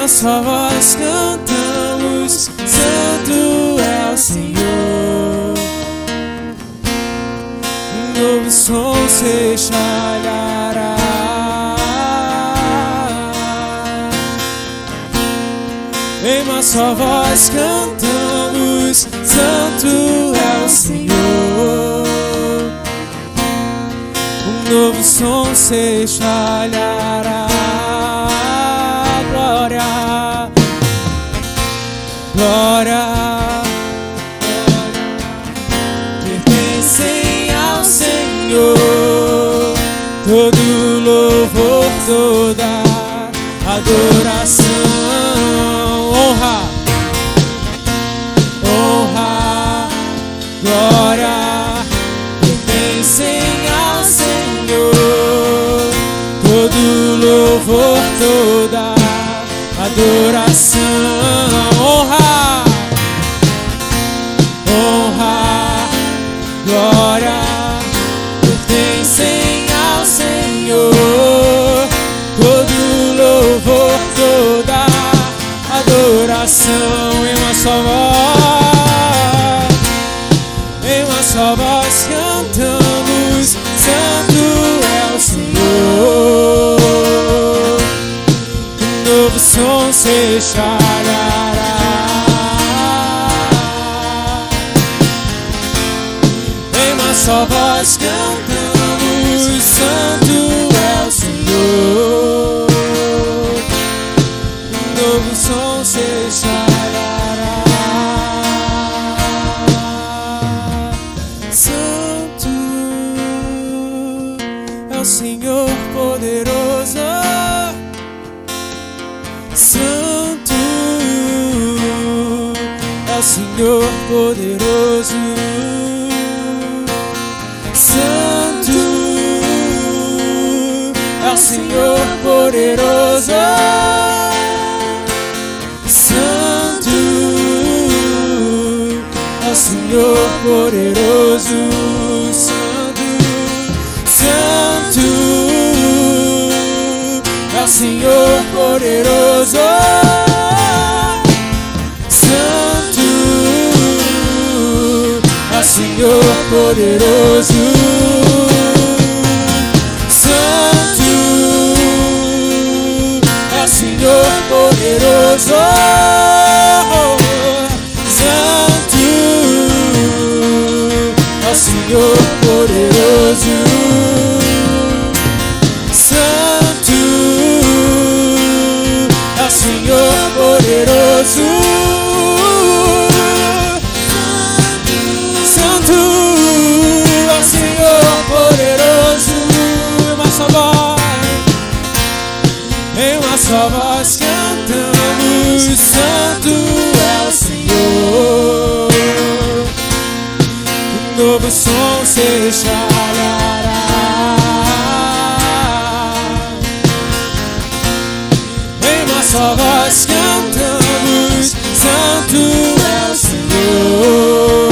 uma só voz cantamos: Santo é o Senhor. Um novo som se espalhará. Em uma só voz cantamos: Santo é o Senhor. Um novo som se espalhará. Glória, glória, pertencem ao Senhor todo louvor, toda adoração, honra, honra, glória, pertencem ao Senhor todo louvor, toda adoração, honra, honra, glória, pertencem ao Senhor todo louvor, toda adoração. Em uma só voz cantamos: Santo é o Senhor. Um novo som se espalhará. Em uma só voz cantamos: Santo é o Senhor. Um novo som se espalhará. Santo é o Senhor poderoso. Santo é o Senhor poderoso. Santo é o Senhor poderoso. Santo é o Senhor poderoso. Santo, Santo é o Senhor poderoso. Santo é o Senhor poderoso. Santo é o Senhor poderoso. Santo é o Senhor poderoso. Santo é o Senhor poderoso. Santo é o Senhor poderoso. Em uma só voz cantamos: Santo é o Senhor. Um novo som se espalhará. Em uma só voz cantamos: Santo é o Senhor.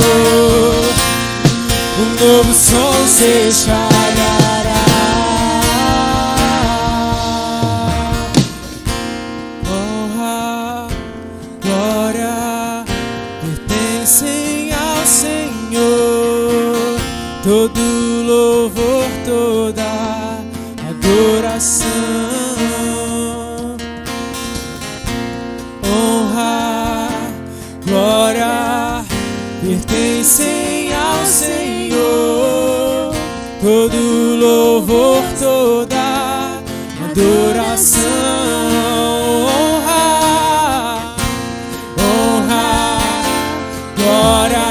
Um novo som se espalhará. Honra, glória, pertencem ao Senhor todo louvor, toda adoração. Honra, glória, pertencem ao Senhor todo louvor, toda adoração. Honra, honra, glória,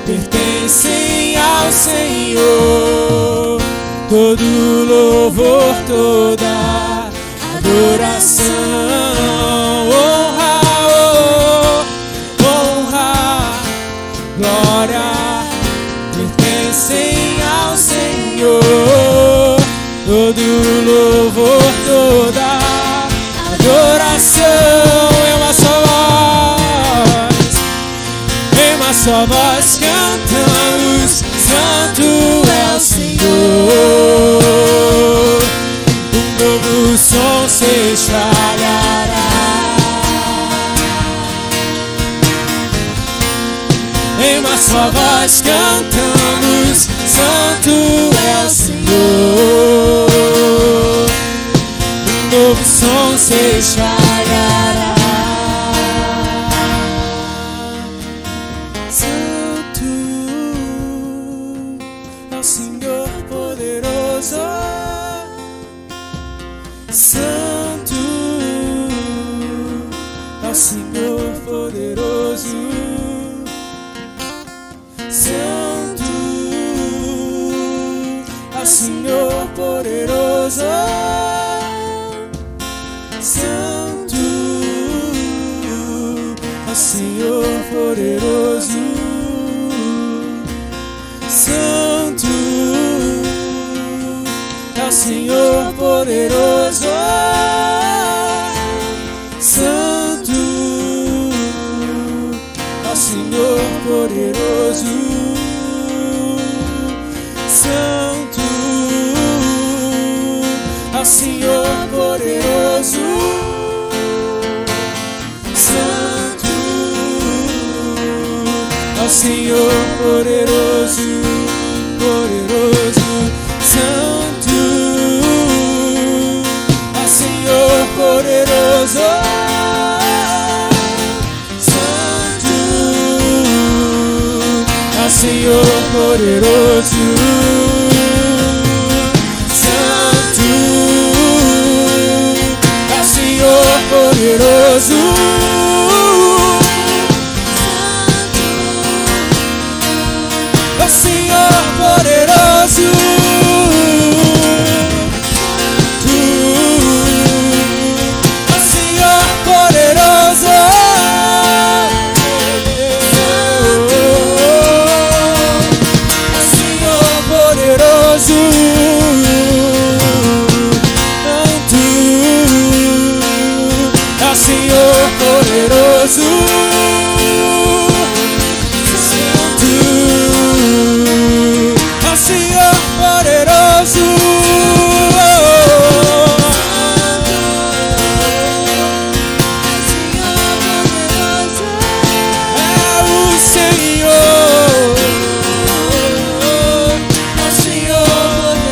pertencem ao Senhor todo louvor, toda adoração. Honra, honra, glória, pertencem ao Senhor todo louvor, toda adoração. Em uma só voz cantamos: Santo é o Senhor. Um novo som se espalhará. uma só voz cantamos, Santo é o Senhor. Um novo som se espalhará. Santo é o Senhor poderoso. Santo é o Senhor poderoso. Santo é o Senhor poderoso. Santo é o Senhor poderoso. Santo é o Senhor poderoso. Santo é o Senhor poderoso. Santo é o Senhor poderoso. Santo é o Senhor poderoso, poderoso. Santo é o Senhor poderoso. Santo é o Senhor poderoso. Santo é o Senhor poderoso. É o Senhor poderoso. É o Senhor poderoso. É o Senhor poderoso. Santo é o Senhor poderoso. Santo é o Senhor poderoso. É o Senhor. É o Senhor poderoso.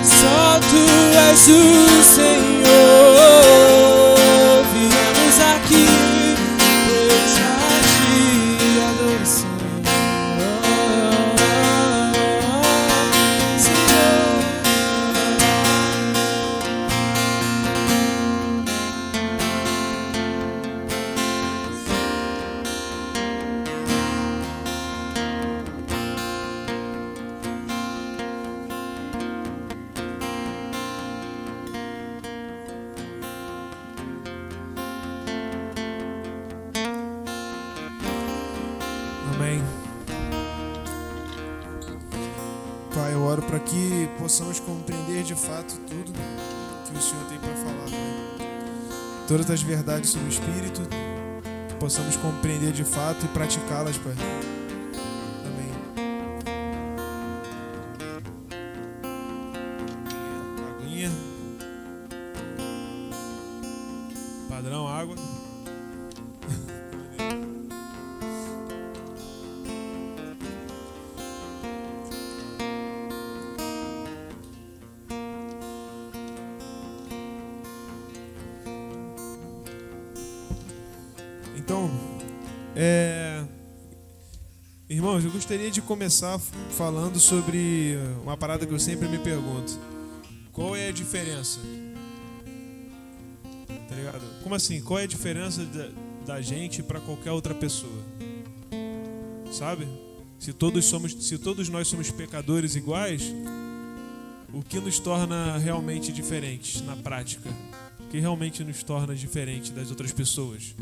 Só tu és o Senhor. Viemos aqui pois a ti adoração. Senhor. Amém. Pai, eu oro para que possamos compreender de fato tudo que o Senhor tem para falar, Pai. Todas as verdades sobre o Espírito, que possamos compreender de fato e praticá-las, Pai. Amém. Aguinha. Padrão, água. Então, irmãos, eu gostaria de começar falando sobre uma parada que eu sempre me pergunto. Qual é a diferença? Tá ligado? Como assim? Qual é a diferença da gente para qualquer outra pessoa? Sabe? Se todos nós somos pecadores iguais, o que nos torna realmente diferentes na prática? O que realmente nos torna diferente das outras pessoas?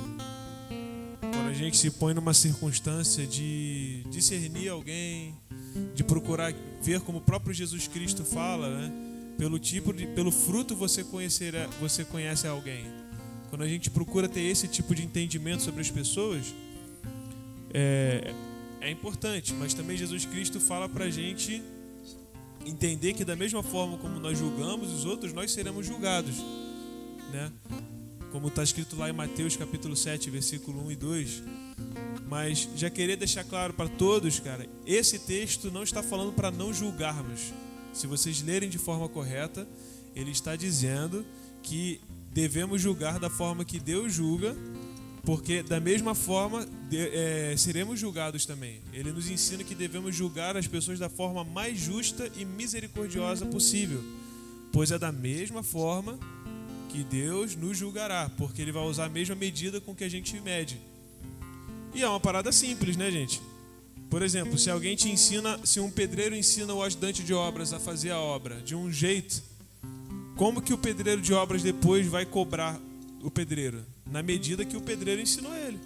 Quando a gente se põe numa circunstância de discernir alguém, de procurar ver como o próprio Jesus Cristo fala, né? Pelo fruto você conhece alguém. Quando a gente procura ter esse tipo de entendimento sobre as pessoas, é importante, mas também Jesus Cristo fala pra gente entender que da mesma forma como nós julgamos os outros, nós seremos julgados, né? Como está escrito lá em Mateus capítulo 7, versículo 1 e 2. Mas já queria deixar claro para todos, cara, esse texto não está falando para não julgarmos. Se vocês lerem de forma correta, ele está dizendo que devemos julgar da forma que Deus julga, porque da mesma forma seremos julgados também. Ele nos ensina que devemos julgar as pessoas da forma mais justa e misericordiosa possível, pois é da mesma forma que Deus nos julgará, porque Ele vai usar a mesma medida com que a gente mede. E é uma parada simples, né, gente? Por exemplo, se um pedreiro ensina o ajudante de obras a fazer a obra de um jeito, como que o pedreiro de obras depois vai cobrar o pedreiro? Na medida que o pedreiro ensinou ele.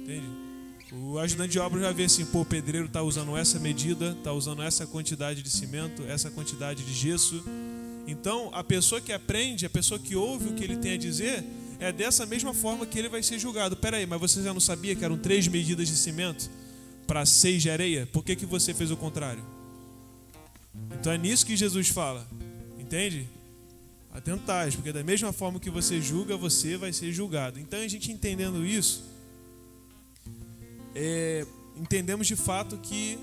Entende? O ajudante de obras vai ver assim, o pedreiro está usando essa medida, está usando essa quantidade de cimento, essa quantidade de gesso. Então, a pessoa que aprende, a pessoa que ouve o que ele tem a dizer, é dessa mesma forma que ele vai ser julgado. Peraí, mas você já não sabia que eram 3 medidas de cimento para 6 de areia? Por que você fez o contrário? Então é nisso que Jesus fala. Entende? Atentais, porque da mesma forma que você julga, você vai ser julgado. Então a gente entendendo isso, entendemos de fato que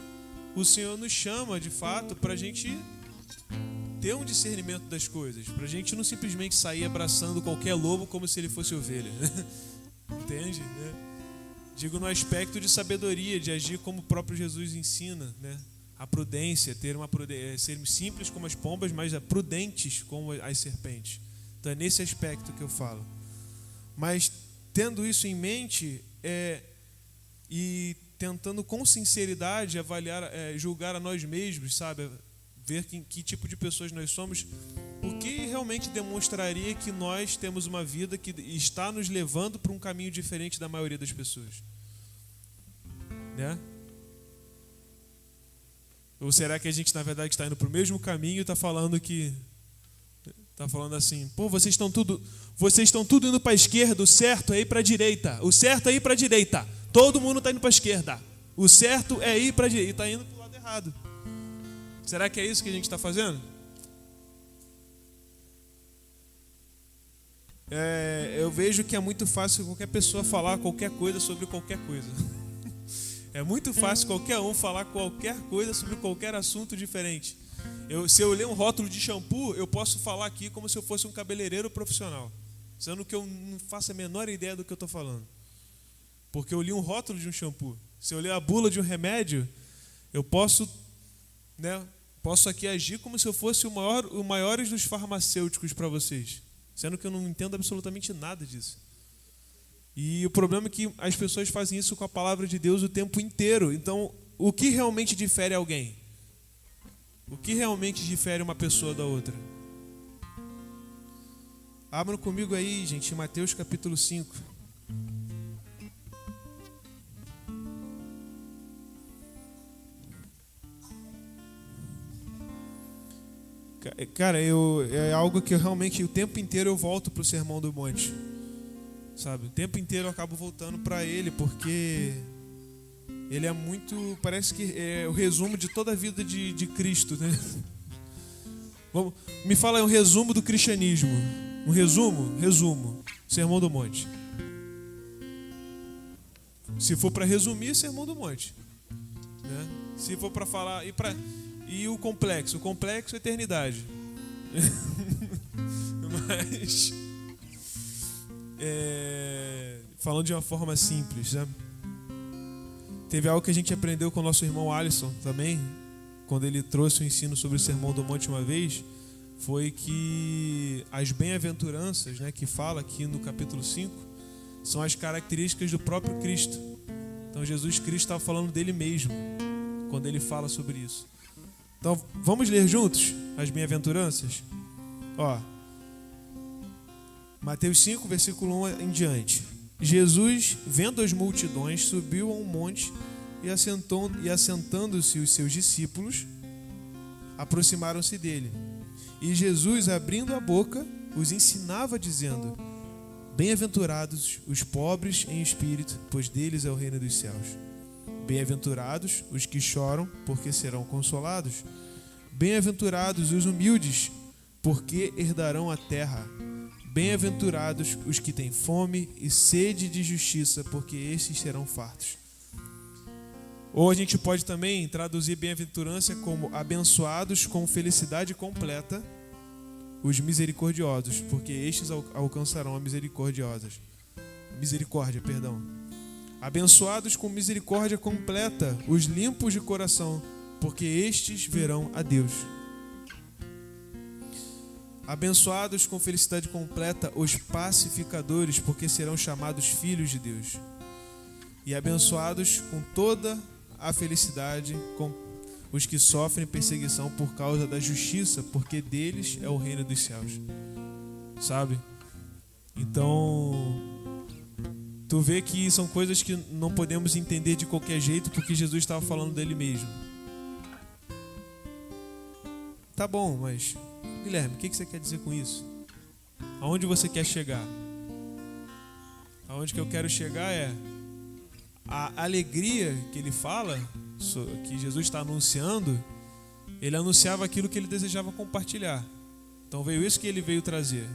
o Senhor nos chama de fato para a gente ter um discernimento das coisas, para a gente não simplesmente sair abraçando qualquer lobo como se ele fosse ovelha. Entende? Né? Digo no aspecto de sabedoria, de agir como o próprio Jesus ensina, né? A prudência, sermos simples como as pombas, mas prudentes como as serpentes. Então é nesse aspecto que eu falo. Mas tendo isso em mente e tentando com sinceridade avaliar, julgar a nós mesmos, sabe? Ver que tipo de pessoas nós somos, o que realmente demonstraria que nós temos uma vida que está nos levando para um caminho diferente da maioria das pessoas, né? Ou será que a gente na verdade está indo para o mesmo caminho e está falando assim, vocês estão tudo indo para a esquerda, o certo é ir para a direita, o certo é ir para a direita, todo mundo está indo para a esquerda, o certo é ir para a direita e está indo para o lado errado. Será que é isso que a gente está fazendo? Eu vejo que é muito fácil qualquer pessoa falar qualquer coisa sobre qualquer coisa. É muito fácil qualquer um falar qualquer coisa sobre qualquer assunto diferente. Se eu ler um rótulo de shampoo, eu posso falar aqui como se eu fosse um cabeleireiro profissional, sendo que eu não faço a menor ideia do que eu estou falando. Porque eu li um rótulo de um shampoo. Se eu ler a bula de um remédio, eu posso aqui agir como se eu fosse o maior dos farmacêuticos para vocês, sendo que eu não entendo absolutamente nada disso. E o problema é que as pessoas fazem isso com a palavra de Deus o tempo inteiro. Então, o que realmente difere alguém? O que realmente difere uma pessoa da outra? Abram comigo aí, gente, em Mateus capítulo 5. Cara, é algo que eu realmente, o tempo inteiro eu volto para o Sermão do Monte, sabe? O tempo inteiro eu acabo voltando para ele, porque ele é muito, parece que é o resumo de toda a vida de Cristo, né? Me fala aí um resumo do cristianismo. Um resumo, Sermão do Monte. Se for para resumir, Sermão do Monte, né? Se for para falar e o complexo é eternidade. Mas falando de uma forma simples, né? Teve algo que a gente aprendeu com o nosso irmão Alisson também, quando ele trouxe o ensino sobre o Sermão do Monte uma vez, foi que as bem-aventuranças, né, que fala aqui no capítulo 5, são as características do próprio Cristo. Então Jesus Cristo estava falando dele mesmo quando ele fala sobre isso. Então vamos ler juntos as bem-aventuranças? Ó, Mateus 5, versículo 1 em diante. Jesus, vendo as multidões, subiu a um monte e assentando-se os seus discípulos, aproximaram-se dele. E Jesus, abrindo a boca, os ensinava, dizendo: Bem-aventurados os pobres em espírito, pois deles é o reino dos céus. Bem-aventurados os que choram, porque serão consolados. Bem-aventurados os humildes, porque herdarão a terra. Bem-aventurados os que têm fome e sede de justiça, porque estes serão fartos. Ou a gente pode também traduzir bem-aventurança como abençoados com felicidade completa os misericordiosos, porque estes alcançarão a misericórdia. Abençoados com misericórdia completa os limpos de coração, porque estes verão a Deus. Abençoados com felicidade completa os pacificadores, porque serão chamados filhos de Deus. E abençoados com toda a felicidade com os que sofrem perseguição por causa da justiça, porque deles é o reino dos céus. Sabe? Então, tu vê que são coisas que não podemos entender de qualquer jeito, porque Jesus estava falando dele mesmo. Tá bom, mas Guilherme, o que você quer dizer com isso? Aonde você quer chegar? Aonde que eu quero chegar é a alegria que ele fala, que Jesus está anunciando. Ele anunciava aquilo que ele desejava compartilhar. Então veio isso que ele veio trazer,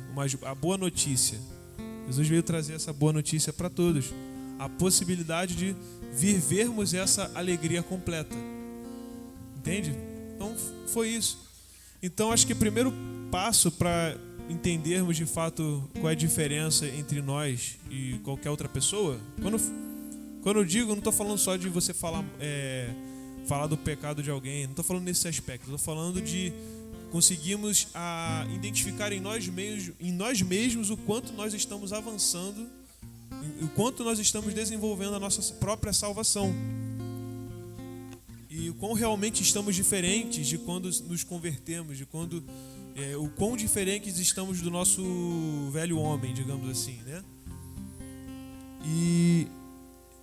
a boa notícia. Jesus veio trazer essa boa notícia para todos, a possibilidade de vivermos essa alegria completa. Entende? Então foi isso. Então acho que o primeiro passo para entendermos de fato qual é a diferença entre nós e qualquer outra pessoa, quando eu digo, não estou falando só de você falar do pecado de alguém, não estou falando nesse aspecto, estou falando de conseguirmos identificar em nós mesmos o quanto nós estamos avançando, o quanto nós estamos desenvolvendo a nossa própria salvação. E o quão realmente estamos diferentes de quando nos convertemos, de quando o quão diferentes estamos do nosso velho homem, digamos assim, né? E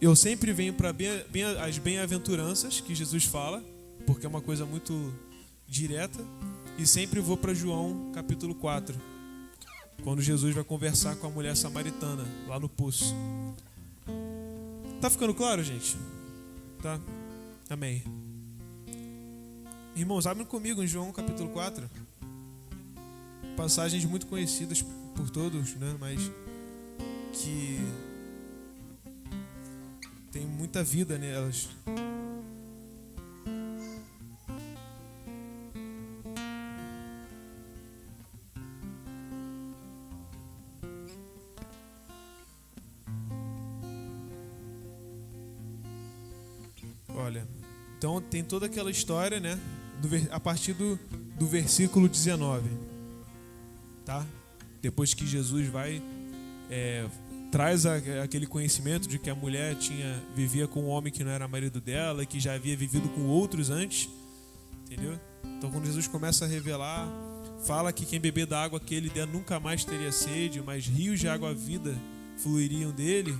eu sempre venho para as bem-aventuranças que Jesus fala, porque é uma coisa muito direta, e sempre vou para João capítulo 4, quando Jesus vai conversar com a mulher samaritana lá no poço. Tá ficando claro, gente? Tá? Amém. Irmãos, abrem comigo em João capítulo 4. Passagens muito conhecidas por todos, né? Mas que tem muita vida nelas. Olha, então tem toda aquela história, né? A partir do versículo 19, tá? Depois que Jesus traz aquele conhecimento de que a mulher vivia com um homem que não era marido dela e que já havia vivido com outros antes, entendeu? Então quando Jesus começa a revelar, fala que quem beber da água que ele der nunca mais teria sede, mas rios de água vida fluiriam dele.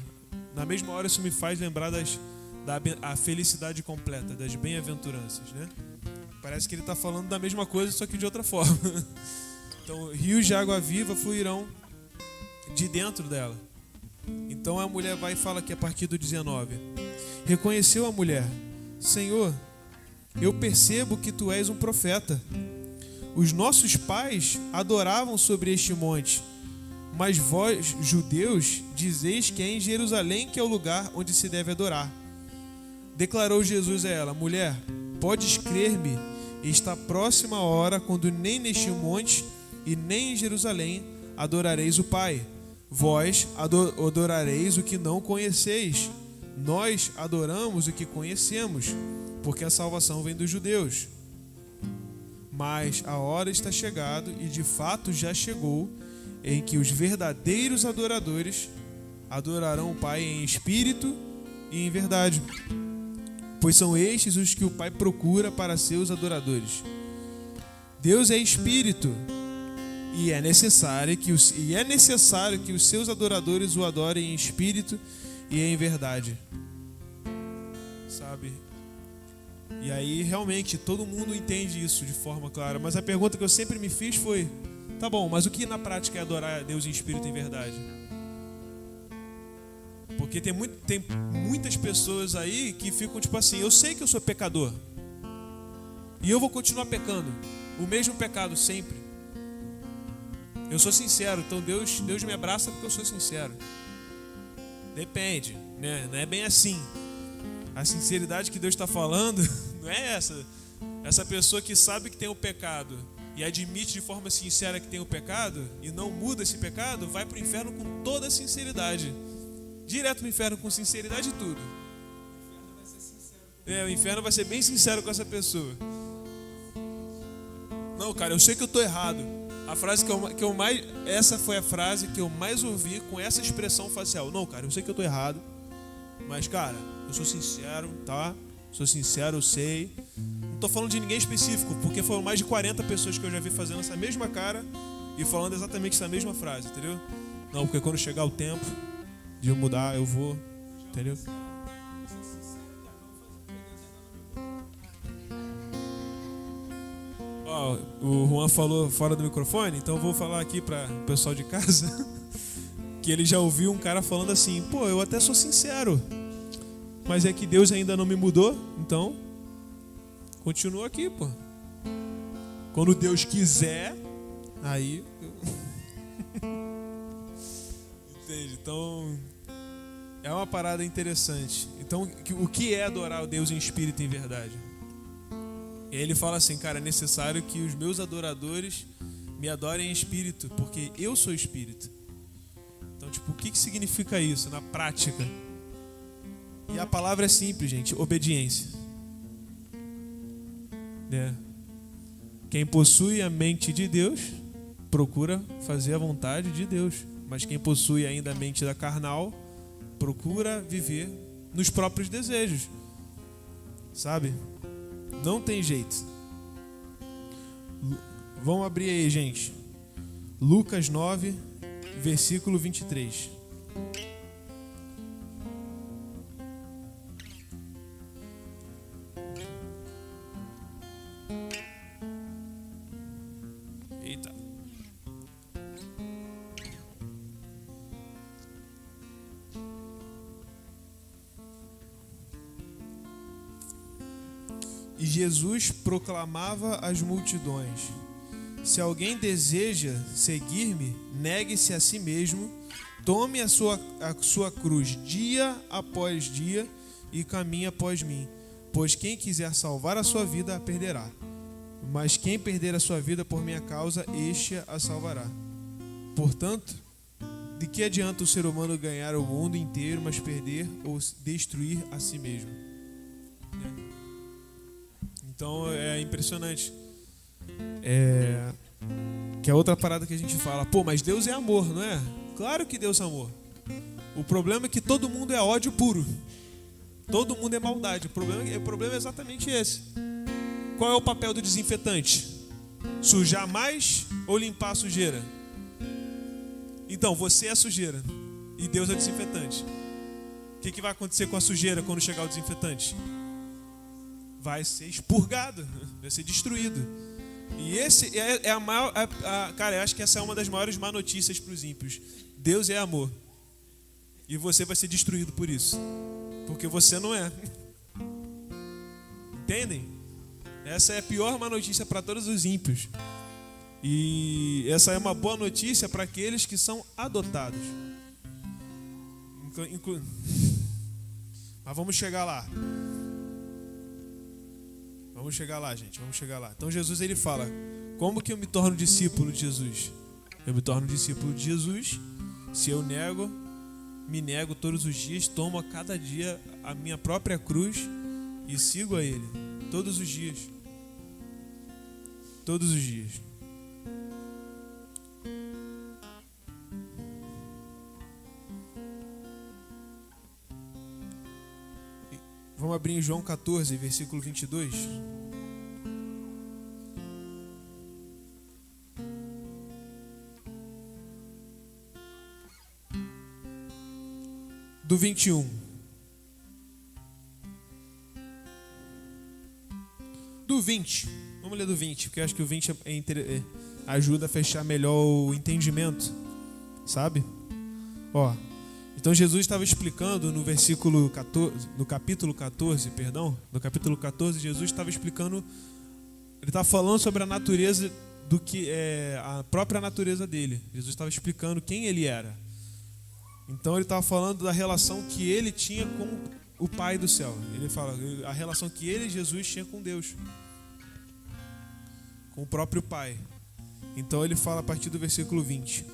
Na mesma hora isso me faz lembrar da felicidade completa, das bem-aventuranças, né? Parece que ele está falando da mesma coisa, só que de outra forma. Então, rios de água viva fluirão de dentro dela. Então a mulher vai e fala aqui a partir do 19. Reconheceu a mulher: Senhor, eu percebo que tu és um profeta. Os nossos pais adoravam sobre este monte, mas vós, judeus, dizeis que é em Jerusalém que é o lugar onde se deve adorar. Declarou Jesus a ela: Mulher, podes crer-me, está próxima a hora quando nem neste monte e nem em Jerusalém adorareis o Pai. Vós adorareis o que não conheceis. Nós adoramos o que conhecemos, porque a salvação vem dos judeus. Mas a hora está chegada, e de fato já chegou, em que os verdadeiros adoradores adorarão o Pai em espírito e em verdade, pois são estes os que o Pai procura para seus adoradores. Deus é espírito, E é necessário que os seus adoradores o adorem em espírito e em verdade. Sabe? E aí realmente todo mundo entende isso de forma clara. Mas a pergunta que eu sempre me fiz foi: tá bom, mas o que na prática é adorar a Deus em espírito e em verdade? Porque tem muitas pessoas aí que ficam tipo assim: eu sei que eu sou pecador e eu vou continuar pecando, o mesmo pecado sempre. Eu sou sincero, então Deus me abraça porque eu sou sincero. Depende, né? Não é bem assim. A sinceridade que Deus está falando não é essa. Essa pessoa que sabe que tem o pecado e admite de forma sincera que tem o pecado e não muda esse pecado, vai para o inferno com toda a sinceridade. Direto no inferno com sinceridade e tudo. O inferno vai ser bem sincero com essa pessoa. Não, cara, eu sei que eu estou errado. A frase essa foi a frase que eu mais ouvi com essa expressão facial. Não, cara, eu sei que eu estou errado, mas, cara, eu sou sincero, tá? Sou sincero, eu sei. Não tô falando de ninguém específico, porque foram mais de 40 pessoas que eu já vi fazendo essa mesma cara e falando exatamente essa mesma frase, entendeu? Não, porque quando chegar o tempo de eu mudar, eu vou, entendeu? Ó, o Juan falou fora do microfone, então eu vou falar aqui para o pessoal de casa que ele já ouviu um cara falando assim: pô, eu até sou sincero, mas é que Deus ainda não me mudou, então continua aqui, pô. Quando Deus quiser, aí entende? Então é uma parada interessante. Então, o que é adorar o Deus em espírito e em verdade? E aí ele fala assim: cara, é necessário que os meus adoradores me adorem em espírito, porque eu sou espírito. Então, tipo, o que significa isso na prática? E a palavra é simples, gente: obediência. Quem possui a mente de Deus procura fazer a vontade de Deus, mas quem possui ainda a mente da carnal procura viver nos próprios desejos, sabe? Não tem jeito. Vamos abrir aí, gente, Lucas 9, versículo 23. Eita. E Jesus proclamava às multidões: se alguém deseja seguir-me, negue-se a si mesmo, tome a sua cruz dia após dia e caminhe após mim. Pois quem quiser salvar a sua vida, a perderá. Mas quem perder a sua vida por minha causa, este a salvará. Portanto, de que adianta o ser humano ganhar o mundo inteiro, mas perder ou destruir a si mesmo? Então é impressionante. Que é outra parada que a gente fala: pô, mas Deus é amor, não é? Claro que Deus é amor. O problema é que todo mundo é ódio puro. Todo mundo é maldade. O problema é exatamente esse. Qual é o papel do desinfetante? Sujar mais ou limpar a sujeira? Então, você é a sujeira e Deus é o desinfetante. O que vai acontecer com a sujeira quando chegar o desinfetante? Vai ser expurgado, vai ser destruído. E esse é a maior... cara, eu acho que essa é uma das maiores má notícias para os ímpios. Deus é amor. E você vai ser destruído por isso. Porque você não é. Entendem? Essa é a pior má notícia para todos os ímpios. E essa é uma boa notícia para aqueles que são adotados. Mas vamos chegar lá. Vamos chegar lá, gente. Vamos chegar lá. Então Jesus, ele fala: como que eu me torno discípulo de Jesus? Eu me torno discípulo de Jesus se eu me nego todos os dias, tomo a cada dia a minha própria cruz e sigo a Ele. Todos os dias. Todos os dias. Vamos abrir em João 14, versículo 22. do 21. Do 20. Vamos ler do 20, porque eu acho que o 20 ajuda a fechar melhor o entendimento, sabe? Ó, então Jesus estava explicando no versículo 14, no capítulo 14, Jesus estava explicando, ele estava falando sobre a natureza do que é a própria natureza dele. Jesus estava explicando quem ele era. Então ele estava falando da relação que ele tinha com o Pai do céu. Ele fala a relação que ele, Jesus, tinha com Deus, com o próprio Pai. Então ele fala a partir do versículo 20: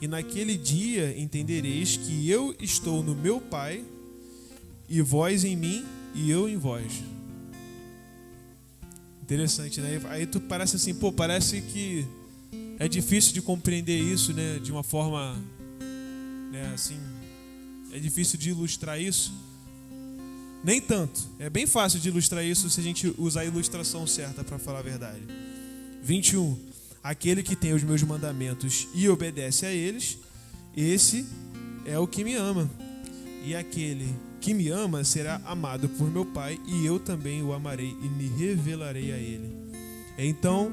e naquele dia entendereis que eu estou no meu Pai, e vós em mim, e eu em vós. Interessante, né? Aí tu parece assim, parece que é difícil de compreender isso, né? De uma forma, né, assim, é difícil de ilustrar isso. Nem tanto. É bem fácil de ilustrar isso se a gente usar a ilustração certa, para falar a verdade. 21. Aquele que tem os meus mandamentos e obedece a eles, esse é o que me ama. E aquele que me ama será amado por meu Pai, e eu também o amarei e me revelarei a ele. Então,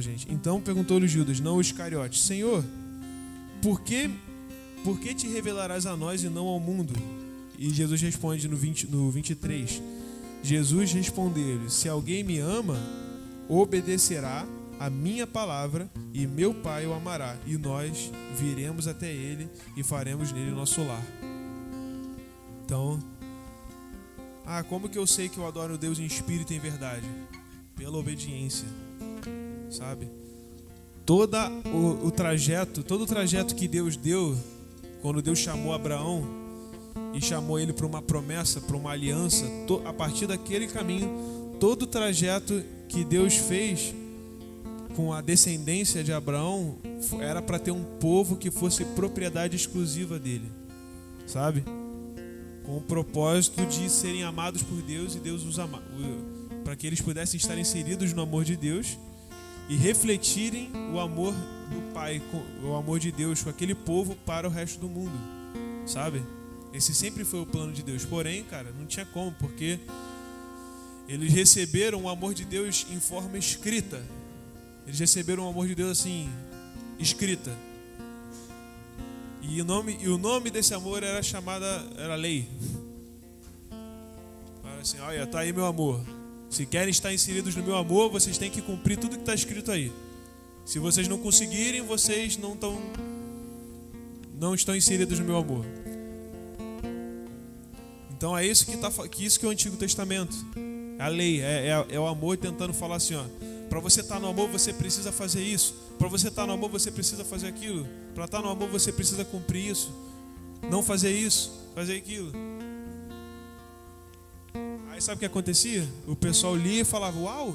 gente. Então perguntou-lhe Judas, não o Iscariote: Senhor, por que te revelarás a nós e não ao mundo? E Jesus responde no 23. Jesus respondeu-lhe: se alguém me ama, obedecerá a minha palavra, e meu Pai o amará, e nós viremos até ele e faremos nele nosso lar. Então, como que eu sei que eu adoro Deus em espírito e em verdade? Pela obediência, sabe? Todo o trajeto que Deus deu, quando Deus chamou Abraão e chamou ele para uma promessa, para uma aliança, a partir daquele caminho, todo o trajeto que Deus fez com a descendência de Abraão era para ter um povo que fosse propriedade exclusiva dele, sabe? Com o propósito de serem amados por Deus e Deus os amar, para que eles pudessem estar inseridos no amor de Deus e refletirem o amor do Pai, o amor de Deus com aquele povo para o resto do mundo, sabe? Esse sempre foi o plano de Deus. Porém, cara, não tinha como, porque eles receberam o amor de Deus em forma escrita. Eles receberam o amor de Deus assim, escrita. E o nome desse amor era lei. Fala assim: olha, tá aí meu amor. Se querem estar inseridos no meu amor, vocês têm que cumprir tudo que está escrito aí. Se vocês não conseguirem, vocês não estão inseridos no meu amor. Então é isso que é o Antigo Testamento. É a lei, é o amor tentando falar assim, ó: para você estar no amor, você precisa fazer isso. Para você estar no amor, você precisa fazer aquilo. Para estar no amor, você precisa cumprir isso. Não fazer isso, fazer aquilo. Aí sabe o que acontecia? O pessoal lia e falava: uau,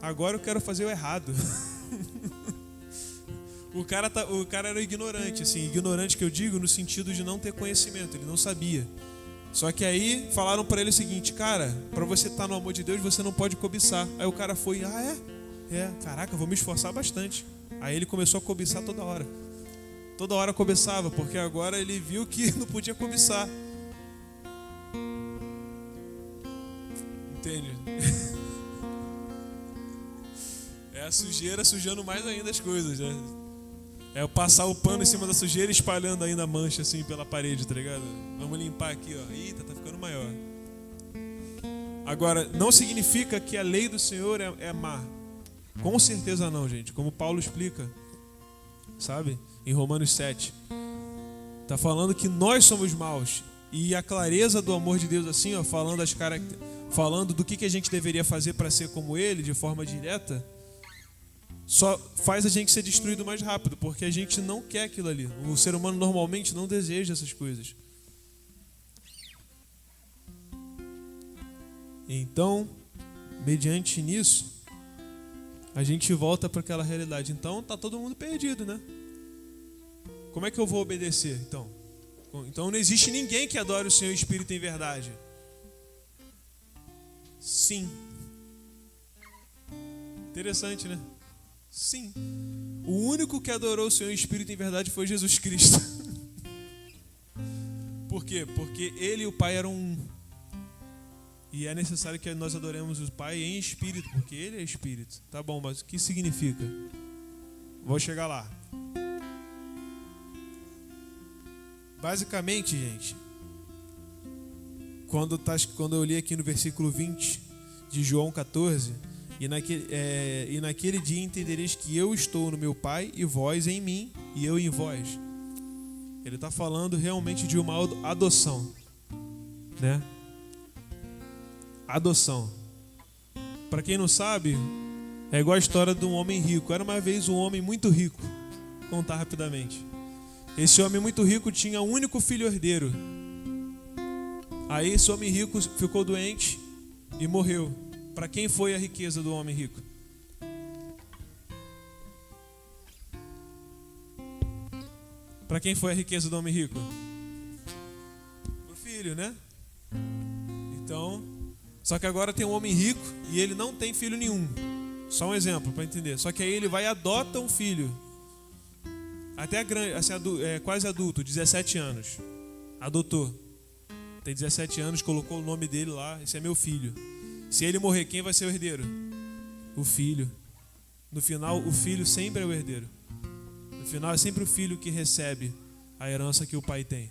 agora eu quero fazer o errado. O cara era ignorante, assim, ignorante que eu digo no sentido de não ter conhecimento, ele não sabia. Só que aí falaram para ele o seguinte: cara, para você estar no amor de Deus, você não pode cobiçar. Aí o cara foi: caraca, vou me esforçar bastante. Aí ele começou a cobiçar toda hora cobiçava, porque agora ele viu que não podia cobiçar. Entende? É a sujeira sujando mais ainda as coisas, né? É eu passar o pano em cima da sujeira e espalhando ainda a mancha assim pela parede, tá ligado? Vamos limpar aqui, ó. Eita, tá ficando maior. Agora, não significa que a lei do Senhor é má. Com certeza não, gente. Como Paulo explica, sabe? Em Romanos 7. Tá falando que nós somos maus. E a clareza do amor de Deus assim, ó, falando do que a gente deveria fazer para ser como Ele, de forma direta, só faz a gente ser destruído mais rápido, porque a gente não quer aquilo ali. O ser humano normalmente não deseja essas coisas. Então, mediante nisso, a gente volta para aquela realidade. Então, tá todo mundo perdido, né? Como é que eu vou obedecer, então? Então não existe ninguém que adore o Senhor em espírito e em verdade. Sim. Interessante, né? Sim. O único que adorou o Senhor em espírito e em verdade foi Jesus Cristo. Por quê? Porque ele e o Pai eram um. E é necessário que nós adoremos o Pai em espírito, porque ele é espírito. Tá bom, mas o que significa? Vou chegar lá. Basicamente, gente, quando eu li aqui no versículo 20 de João 14, e naquele dia entendereis que eu estou no meu Pai e vós em mim e eu em vós. Ele está falando realmente de uma adoção, né? Adoção. Para quem não sabe, é igual a história de um homem rico. Era uma vez um homem muito rico. Vou contar rapidamente. Esse homem muito rico tinha um único filho herdeiro. Aí esse homem rico ficou doente e morreu. Para quem foi a riqueza do homem rico? Para quem foi a riqueza do homem rico? Pro filho, né? Então, só que agora tem um homem rico e ele não tem filho nenhum. Só um exemplo para entender. Só que aí ele vai e adota um filho. Até grande, assim, quase adulto, 17 anos. Adotou. Tem 17 anos, colocou o nome dele lá. Esse é meu filho. Se ele morrer, quem vai ser o herdeiro? O filho. No final, o filho sempre é o herdeiro. No final, é sempre o filho que recebe a herança que o pai tem.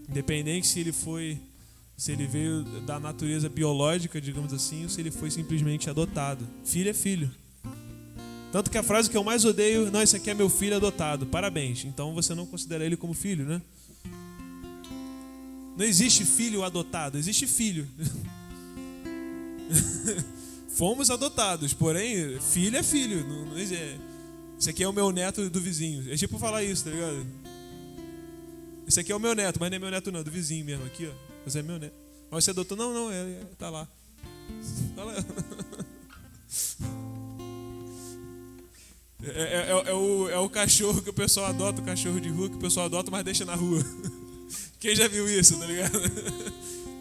Independente se ele veio da natureza biológica, digamos assim, ou se ele foi simplesmente adotado. Filho é filho. Tanto que a frase que eu mais odeio, não, esse aqui é meu filho adotado. Parabéns. Então você não considera ele como filho, né? Não existe filho adotado, existe filho. Fomos adotados, porém, filho é filho. Não existe. Esse aqui é o meu neto do vizinho. É tipo falar isso, tá ligado? Esse aqui é o meu neto, mas não é meu neto não, é do vizinho mesmo aqui, ó. Mas é meu neto. Mas você adotou? Não, tá lá. Tá lá. É o cachorro que o pessoal adota, o cachorro de rua que o pessoal adota, mas deixa na rua. Quem já viu isso, tá ligado?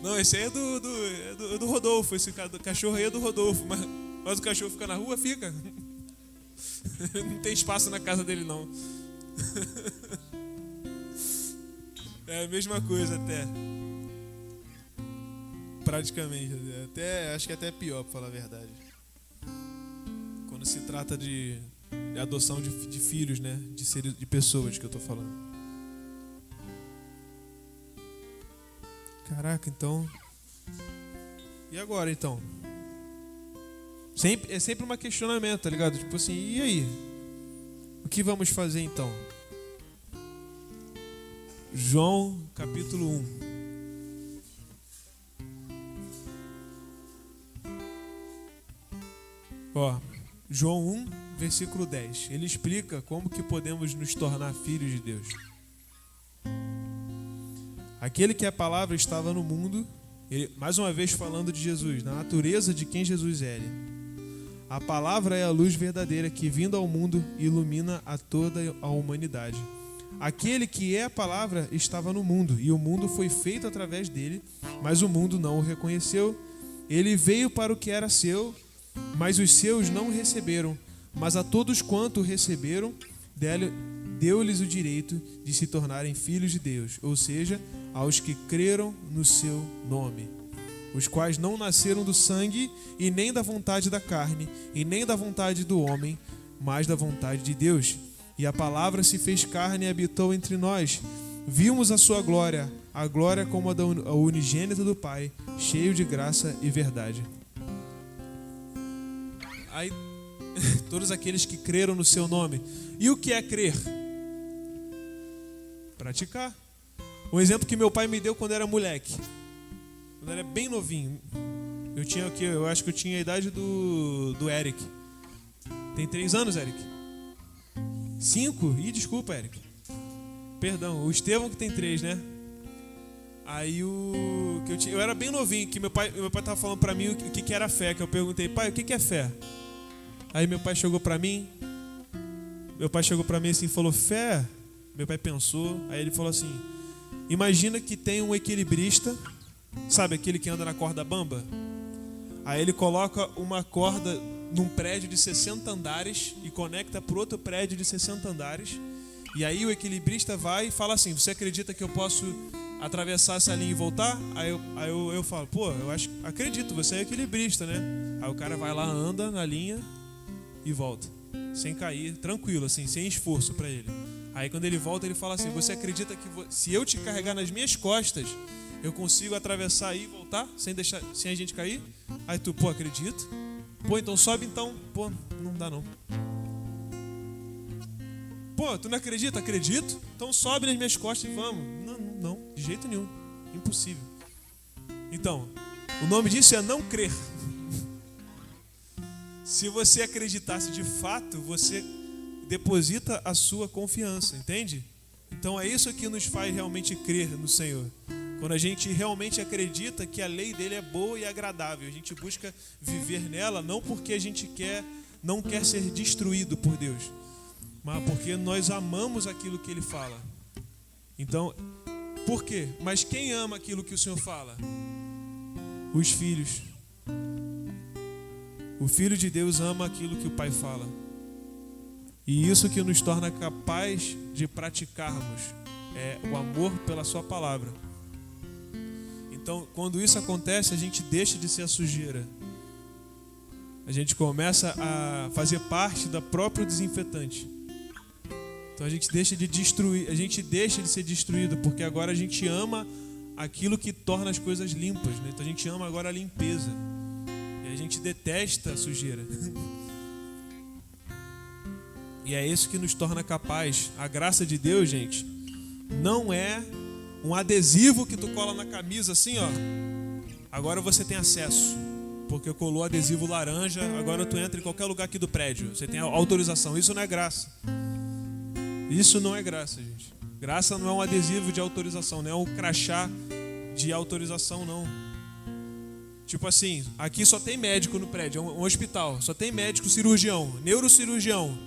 Não, esse aí é do Rodolfo, esse cachorro aí é do Rodolfo, mas o cachorro fica na rua, fica. Não tem espaço na casa dele, não. É a mesma coisa até. Praticamente. Acho que até é pior, pra falar a verdade. Quando se trata de adoção de filhos, né? De pessoas que eu tô falando. Caraca, então... E agora, então? É sempre um questionamento, tá ligado? Tipo assim, e aí? O que vamos fazer, então? João, capítulo 1. Ó, João 1, versículo 10. Ele explica como que podemos nos tornar filhos de Deus. Aquele que é a palavra estava no mundo, ele, mais uma vez falando de Jesus, na natureza de quem Jesus é. A palavra é a luz verdadeira que, vindo ao mundo, ilumina a toda a humanidade. Aquele que é a palavra estava no mundo, e o mundo foi feito através dele, mas o mundo não o reconheceu. Ele veio para o que era seu, mas os seus não o receberam. Mas a todos quanto o receberam, deu-lhes o direito de se tornarem filhos de Deus, ou seja, aos que creram no seu nome, os quais não nasceram do sangue, e nem da vontade da carne, e nem da vontade do homem, mas da vontade de Deus. E a palavra se fez carne e habitou entre nós. Vimos a sua glória, a glória como a da unigênita do Pai, cheio de graça e verdade. Aí, todos aqueles que creram no seu nome. E o que é crer? Praticar. Um exemplo que meu pai me deu quando era moleque. Quando era bem novinho. Eu acho que eu tinha a idade do Eric. Tem 3 anos, Eric? 5? Ih, desculpa, Eric. Perdão, o Estevão que tem 3, né? Aí eu era bem novinho, que meu pai tava falando pra mim o que era fé, que eu perguntei, pai, o que é fé? Aí meu pai chegou pra mim assim e falou, fé? Meu pai pensou, aí ele falou assim, imagina que tem um equilibrista, sabe aquele que anda na corda bamba? Aí ele coloca uma corda num prédio de 60 andares e conecta para outro prédio de 60 andares. E aí o equilibrista vai e fala assim: você acredita que eu posso atravessar essa linha e voltar? Aí eu falo: pô, acredito, você é equilibrista, né? Aí o cara vai lá, anda na linha e volta, sem cair, tranquilo, assim, sem esforço para ele. Aí quando ele volta, ele fala assim: você acredita que se eu te carregar nas minhas costas, eu consigo atravessar aí e voltar sem a gente cair? Aí tu: pô, acredito. Pô, então sobe então. Pô, não dá não. Pô, tu não acredita? Acredito. Então sobe nas minhas costas e vamos. Não, de jeito nenhum. Impossível. Então, o nome disso é não crer. Se você acreditasse de fato, você deposita a sua confiança, entende? Então é isso que nos faz realmente crer no Senhor. Quando a gente realmente acredita que a lei dele é boa e agradável, a gente busca viver nela não porque a gente não quer ser destruído por Deus, mas porque nós amamos aquilo que ele fala. Então, por quê? Mas quem ama aquilo que o Senhor fala? Os filhos. O Filho de Deus ama aquilo que o Pai fala. E isso que nos torna capaz de praticarmos é o amor pela sua palavra. Então, quando isso acontece, a gente deixa de ser a sujeira. A gente começa a fazer parte da própria desinfetante. Então a gente deixa de destruir, a gente deixa de ser destruído, porque agora a gente ama aquilo que torna as coisas limpas, né? Então a gente ama agora a limpeza. E a gente detesta a sujeira. E é isso que nos torna capaz. A graça de Deus, gente, não é um adesivo que tu cola na camisa assim, ó. Agora você tem acesso, porque colou adesivo laranja, agora tu entra em qualquer lugar aqui do prédio. Você tem autorização. Isso não é graça. Isso não é graça, gente. Graça não é um adesivo de autorização, não é um crachá de autorização, não. Tipo assim, aqui só tem médico no prédio, é um hospital. Só tem médico cirurgião, neurocirurgião.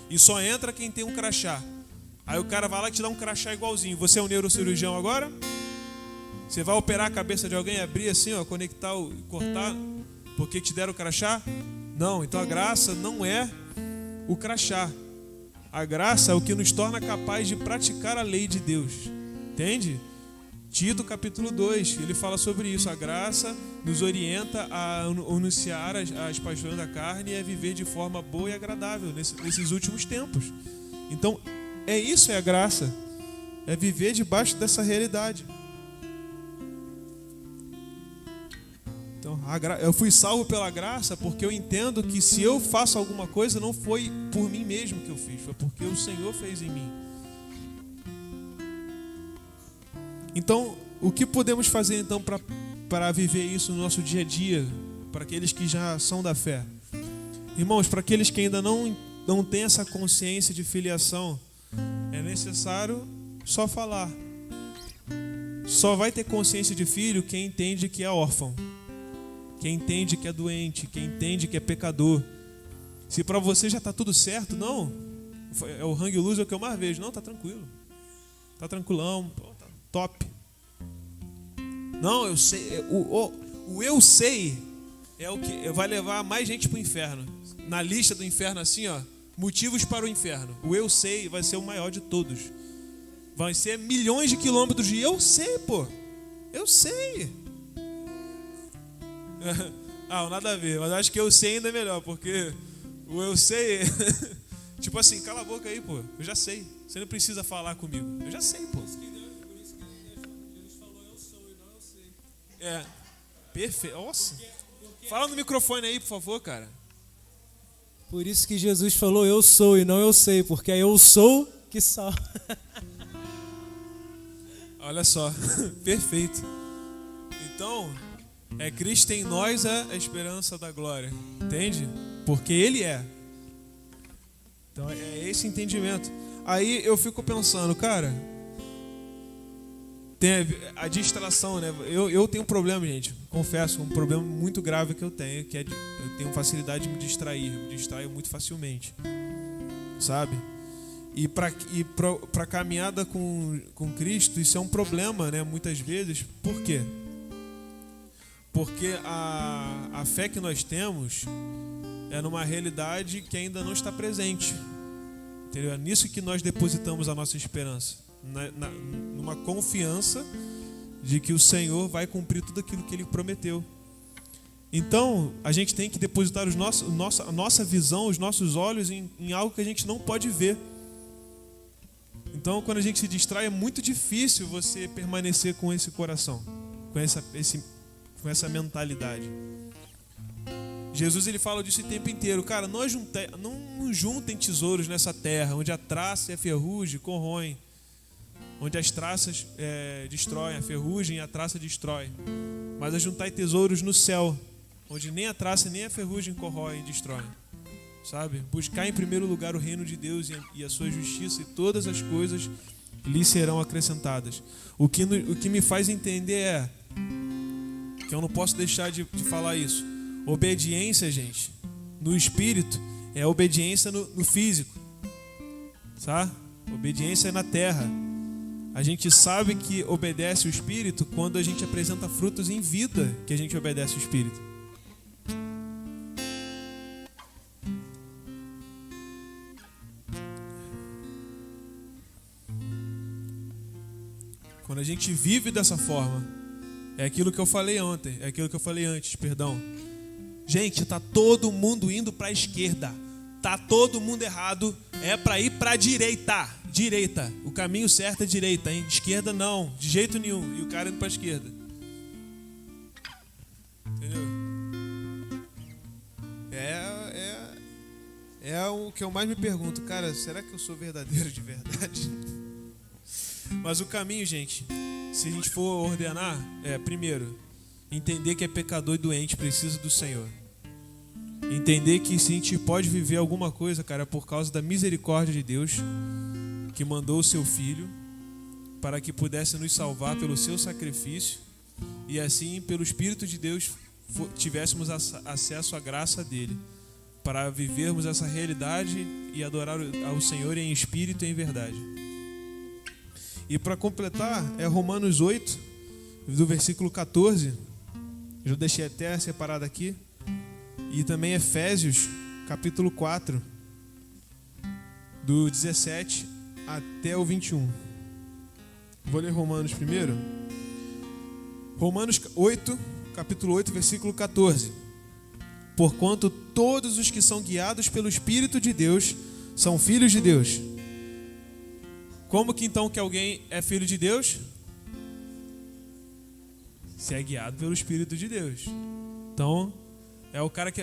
E só entra quem tem um crachá. Aí o cara vai lá e te dá um crachá igualzinho. Você é um neurocirurgião agora? Você vai operar a cabeça de alguém, abrir assim, ó, conectar, cortar, porque te deram o crachá? Não, então a graça não é o crachá. A graça é o que nos torna capaz de praticar a lei de Deus. Entende? Tito capítulo 2, ele fala sobre isso. A graça nos orienta a anunciar as paixões da carne e a viver de forma boa e agradável nesses últimos tempos. Então, isso é a graça. É viver debaixo dessa realidade. Então, eu fui salvo pela graça porque eu entendo que se eu faço alguma coisa, não foi por mim mesmo que eu fiz, foi porque o Senhor fez em mim. Então, o que podemos fazer então para viver isso no nosso dia a dia, para aqueles que já são da fé? Irmãos, para aqueles que ainda não têm essa consciência de filiação, é necessário só falar. Só vai ter consciência de filho quem entende que é órfão, quem entende que é doente, quem entende que é pecador. Se para você já está tudo certo, não, é o hang loose é o que eu mais vejo. Não, tá tranquilo, tá tranquilão, tá top. Não, eu sei, o eu sei é o que vai levar mais gente para o inferno. Na lista do inferno assim, ó, motivos para o inferno. O eu sei vai ser o maior de todos. Vai ser milhões de quilômetros de eu sei, pô. Eu sei. Nada a ver, mas acho que eu sei ainda é melhor, porque o eu sei, tipo assim, cala a boca aí, pô, eu já sei, você não precisa falar comigo, eu já sei, pô. Por isso que Jesus falou eu sou e não eu sei. Perfeito, nossa, fala no microfone aí, por favor, cara. Por isso que Jesus falou eu sou e não eu sei, porque é eu sou que salva. Olha só, perfeito. Então, Cristo em nós é a esperança da glória, entende? Porque Ele é. Então é esse entendimento. Aí eu fico pensando, cara, tem a distração, né? Eu tenho um problema, gente, confesso, um problema muito grave que eu tenho, que é eu tenho facilidade de me distraio muito facilmente, sabe? E para caminhada com Cristo, isso é um problema, né? Muitas vezes. Por quê? Porque a fé que nós temos, é numa realidade que ainda não está presente. Entendeu? É nisso que nós depositamos a nossa esperança. Numa confiança de que o Senhor vai cumprir tudo aquilo que Ele prometeu. Então, a gente tem que depositar a nossa visão, os nossos olhos em algo que a gente não pode ver. Então, quando a gente se distrai, é muito difícil você permanecer com esse coração, com essa mentalidade. Jesus, ele fala disso o tempo inteiro. Cara, não juntem tesouros nessa terra, onde a traça e a ferrugem corroem, onde as traças destroem, a ferrugem e a traça destrói. Mas ajuntai tesouros no céu, onde nem a traça nem a ferrugem corroem e destroem. Sabe? Buscar em primeiro lugar o reino de Deus e a sua justiça, e todas as coisas lhe serão acrescentadas. O que me faz entender que eu não posso deixar de falar isso. Obediência, gente, no espírito é obediência no físico, sabe? Obediência na terra. A gente sabe que obedece o espírito quando a gente apresenta frutos em vida, que a gente obedece o espírito. Quando a gente vive dessa forma, é aquilo que eu falei antes, perdão. Gente, tá todo mundo indo para a esquerda. Tá todo mundo errado. É para ir para a direita. Direita. O caminho certo é direita, hein? Esquerda não, de jeito nenhum. E o cara indo para a esquerda. Entendeu? É o que eu mais me pergunto. Cara, será que eu sou verdadeiro de verdade? Mas o caminho, gente, se a gente for ordenar, primeiro, entender que é pecador e doente, precisa do Senhor. Entender que se a gente pode viver alguma coisa, cara, é por causa da misericórdia de Deus, que mandou o seu Filho para que pudesse nos salvar pelo seu sacrifício, e assim, pelo Espírito de Deus, tivéssemos acesso à graça dele, para vivermos essa realidade e adorar ao Senhor em espírito e em verdade. E para completar, é Romanos 8, do versículo 14, eu deixei até separado aqui, e também Efésios, capítulo 4, do 17 até o 21. Vou ler Romanos primeiro. Romanos 8, capítulo 8, versículo 14. Porquanto todos os que são guiados pelo Espírito de Deus são filhos de Deus. Como que então que alguém é filho de Deus? Se é guiado pelo Espírito de Deus. Então, é o cara que...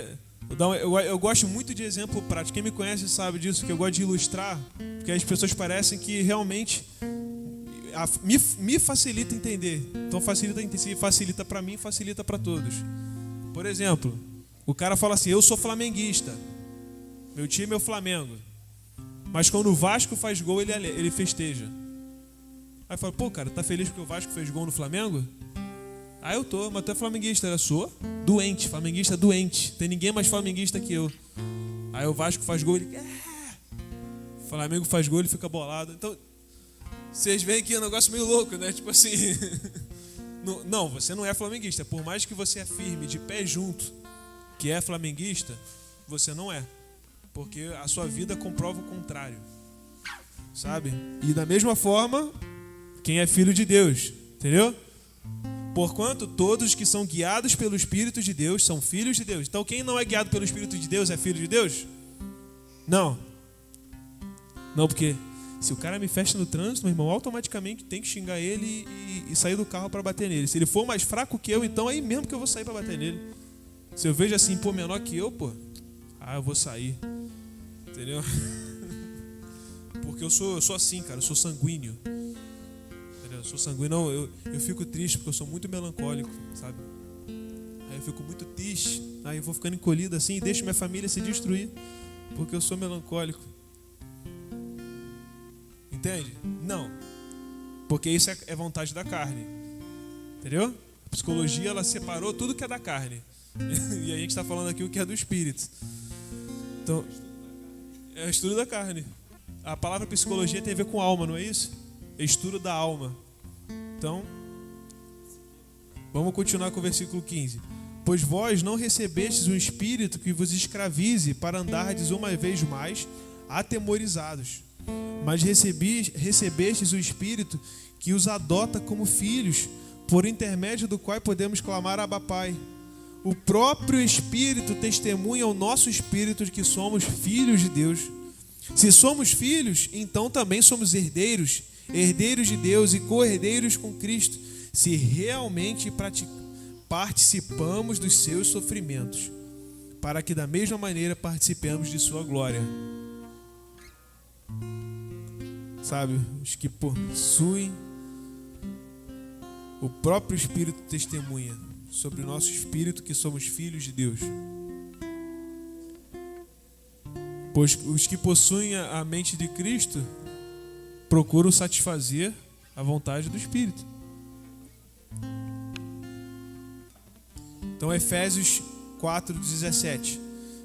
Eu gosto muito de exemplo prático. Quem me conhece sabe disso, que eu gosto de ilustrar, porque as pessoas parecem que realmente me facilita entender. Então facilita para mim, facilita para todos. Por exemplo, o cara fala assim: eu sou flamenguista, meu time é o Flamengo, mas quando o Vasco faz gol, ele festeja. Aí fala: pô, cara, tá feliz porque o Vasco fez gol no Flamengo? Ah, eu tô, mas tu é flamenguista. Eu sou doente, flamenguista doente. Tem ninguém mais flamenguista que eu. Aí o Vasco faz gol, ele... O Flamengo faz gol, ele fica bolado. Então, vocês veem que é um negócio meio louco, né? Tipo assim... Não, você não é flamenguista. Por mais que você é firme, de pé junto, que é flamenguista, você não é. Porque a sua vida comprova o contrário. Sabe? E da mesma forma, quem é filho de Deus, entendeu? Porquanto todos que são guiados pelo Espírito de Deus são filhos de Deus. Então quem não é guiado pelo Espírito de Deus é filho de Deus? Não. Não, porque se o cara me fecha no trânsito, meu irmão, automaticamente tem que xingar ele e sair do carro para bater nele. Se ele for mais fraco que eu, então aí mesmo que eu vou sair para bater nele. Se eu vejo assim, pô, menor que eu, pô, eu vou sair. Entendeu? Porque eu sou assim, cara, eu sou sanguíneo. Eu sou sanguíneo, eu fico triste porque eu sou muito melancólico, sabe? Aí eu fico muito triste, aí eu vou ficando encolhido assim e deixo minha família se destruir porque eu sou melancólico. Entende? Não. Porque isso é vontade da carne. Entendeu? A psicologia, ela separou tudo que é da carne. E a gente está falando aqui o que é do espírito. Então, é o estudo da carne. A palavra psicologia tem a ver com alma, não é isso? É estudo da alma. Então, vamos continuar com o versículo 15. Pois vós não recebestes um espírito que vos escravize para andardes uma vez mais atemorizados, mas recebestes o espírito que os adota como filhos, por intermédio do qual podemos clamar Abba Pai. O próprio Espírito testemunha ao nosso espírito de que somos filhos de Deus. Se somos filhos, então também somos herdeiros, herdeiros de Deus e co-herdeiros com Cristo, se realmente participamos dos seus sofrimentos, para que da mesma maneira participemos de sua glória. Sabe, os que possuem, o próprio Espírito testemunha sobre o nosso espírito que somos filhos de Deus. Pois os que possuem a mente de Cristo procuram satisfazer a vontade do Espírito. Então, Efésios 4:17,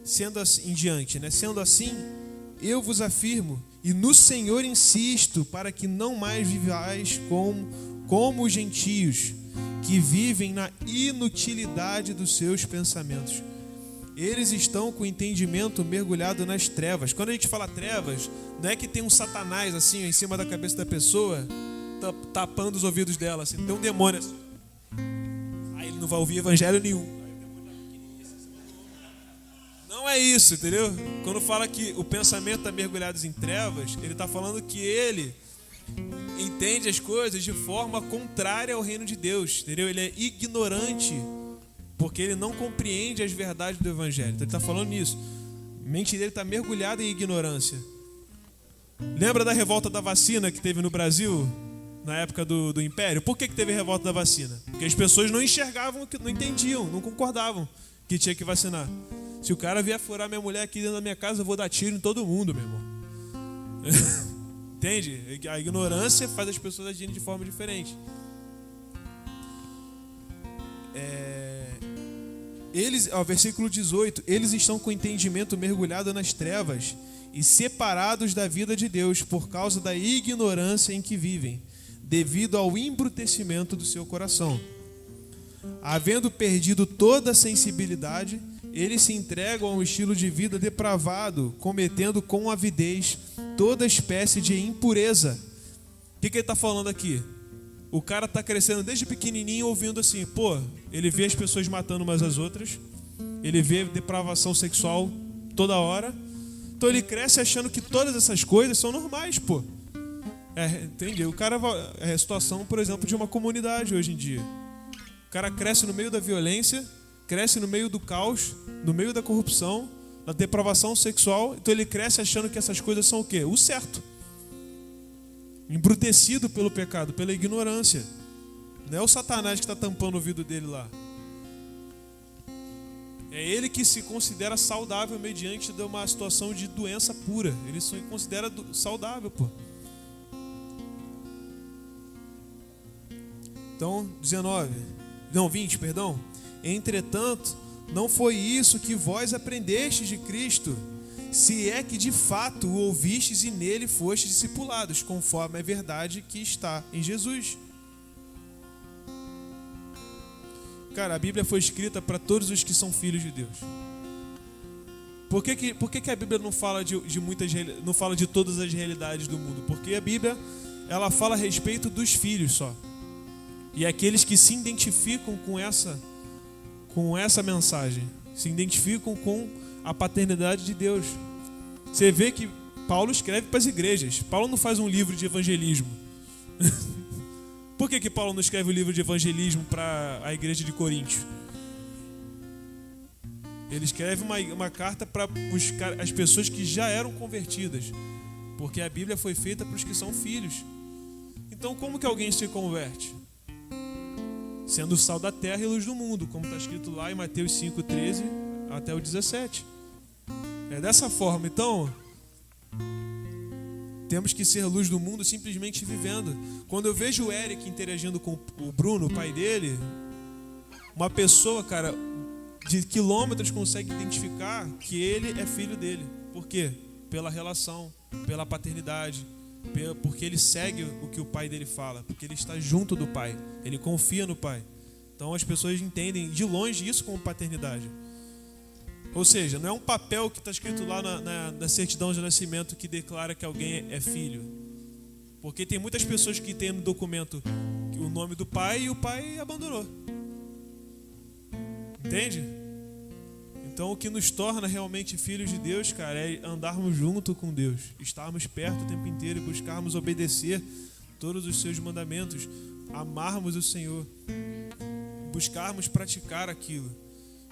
sendo assim em diante, né? Sendo assim, eu vos afirmo e no Senhor insisto, para que não mais vivais como os gentios, que vivem na inutilidade dos seus pensamentos. Eles estão com o entendimento mergulhado nas trevas. Quando a gente fala trevas, não é que tem um satanás assim em cima da cabeça da pessoa, tapando os ouvidos dela, assim, tem um demônio assim. Aí ele não vai ouvir evangelho nenhum. Não é isso, entendeu? Quando fala que o pensamento está mergulhado em trevas, ele está falando que ele entende as coisas de forma contrária ao reino de Deus, entendeu? Ele é ignorante, porque ele não compreende as verdades do evangelho. Então ele está falando nisso. A mente dele está mergulhada em ignorância. Lembra da revolta da vacina que teve no Brasil, na época do Império? Por que teve a revolta da vacina? Porque as pessoas não enxergavam, não entendiam, não concordavam que tinha que vacinar. Se o cara vier furar minha mulher aqui dentro da minha casa, eu vou dar tiro em todo mundo, meu irmão. Entende? A ignorância faz as pessoas agirem de forma diferente. Versículo 18: eles estão com o entendimento mergulhado nas trevas e separados da vida de Deus por causa da ignorância em que vivem, devido ao embrutecimento do seu coração. Havendo perdido toda a sensibilidade, eles se entregam a um estilo de vida depravado, cometendo com avidez toda espécie de impureza. O que ele está falando aqui? O cara está crescendo desde pequenininho ouvindo assim, ele vê as pessoas matando umas às outras, ele vê depravação sexual toda hora, então ele cresce achando que todas essas coisas são normais, entendeu? O cara é a situação, por exemplo, de uma comunidade hoje em dia. O cara cresce no meio da violência, cresce no meio do caos, no meio da corrupção, da depravação sexual, então ele cresce achando que essas coisas são o quê? O certo. Embrutecido pelo pecado, pela ignorância. Não é o Satanás que está tampando o ouvido dele lá. É ele que se considera saudável mediante de uma situação de doença pura. Ele se considera saudável, Então, 20, perdão. Entretanto, não foi isso que vós aprendestes de Cristo, se é que de fato o ouvistes e nele fostes discipulados, conforme a verdade que está em Jesus. Cara, a Bíblia foi escrita para todos os que são filhos de Deus. Por que a Bíblia não fala não fala de todas as realidades do mundo? Porque a Bíblia, ela fala a respeito dos filhos só. E aqueles que se identificam com essa mensagem, se identificam com a paternidade de Deus. Você vê que Paulo escreve para as igrejas. Paulo não faz um livro de evangelismo. Por que Paulo não escreve um livro de evangelismo para a igreja de Coríntio? Ele escreve uma carta para buscar as pessoas que já eram convertidas, porque a Bíblia foi feita para os que são filhos. Então, como que alguém se converte? Sendo o sal da terra e luz do mundo, como está escrito lá em Mateus 5:13 até o 17. É dessa forma. Então, temos que ser luz do mundo simplesmente vivendo. Quando eu vejo o Eric interagindo com o Bruno, o pai dele, uma pessoa, cara, de quilômetros consegue identificar que ele é filho dele. Por quê? Pela relação, pela paternidade, porque ele segue o que o pai dele fala, porque ele está junto do pai, ele confia no pai. Então as pessoas entendem de longe isso como paternidade. Ou seja, não é um papel que está escrito lá na certidão de nascimento que declara que alguém é filho. Porque tem muitas pessoas que têm no documento o nome do pai e o pai abandonou. Entende? Então o que nos torna realmente filhos de Deus, cara, é andarmos junto com Deus, estarmos perto o tempo inteiro e buscarmos obedecer todos os seus mandamentos, amarmos o Senhor, buscarmos praticar aquilo.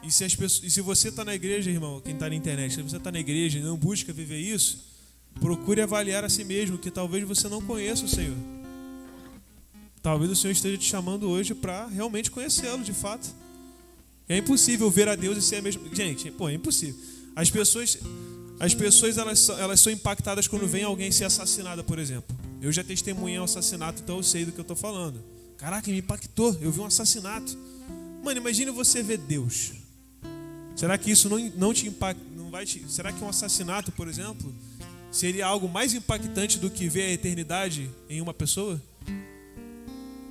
E se você está na igreja, irmão, quem está na internet, se você está na igreja e não busca viver isso, procure avaliar a si mesmo, que talvez você não conheça o Senhor. Talvez o Senhor esteja te chamando hoje para realmente conhecê-lo de fato. É impossível ver a Deus e ser a mesma... Gente, é impossível. As pessoas elas são impactadas quando vem alguém ser assassinado, por exemplo. Eu já testemunhei um assassinato, então eu sei do que eu estou falando. Caraca, me impactou, eu vi um assassinato. Mano, imagine você ver Deus. Será que isso não te impacta? Será que um assassinato, por exemplo, seria algo mais impactante do que ver a eternidade em uma pessoa?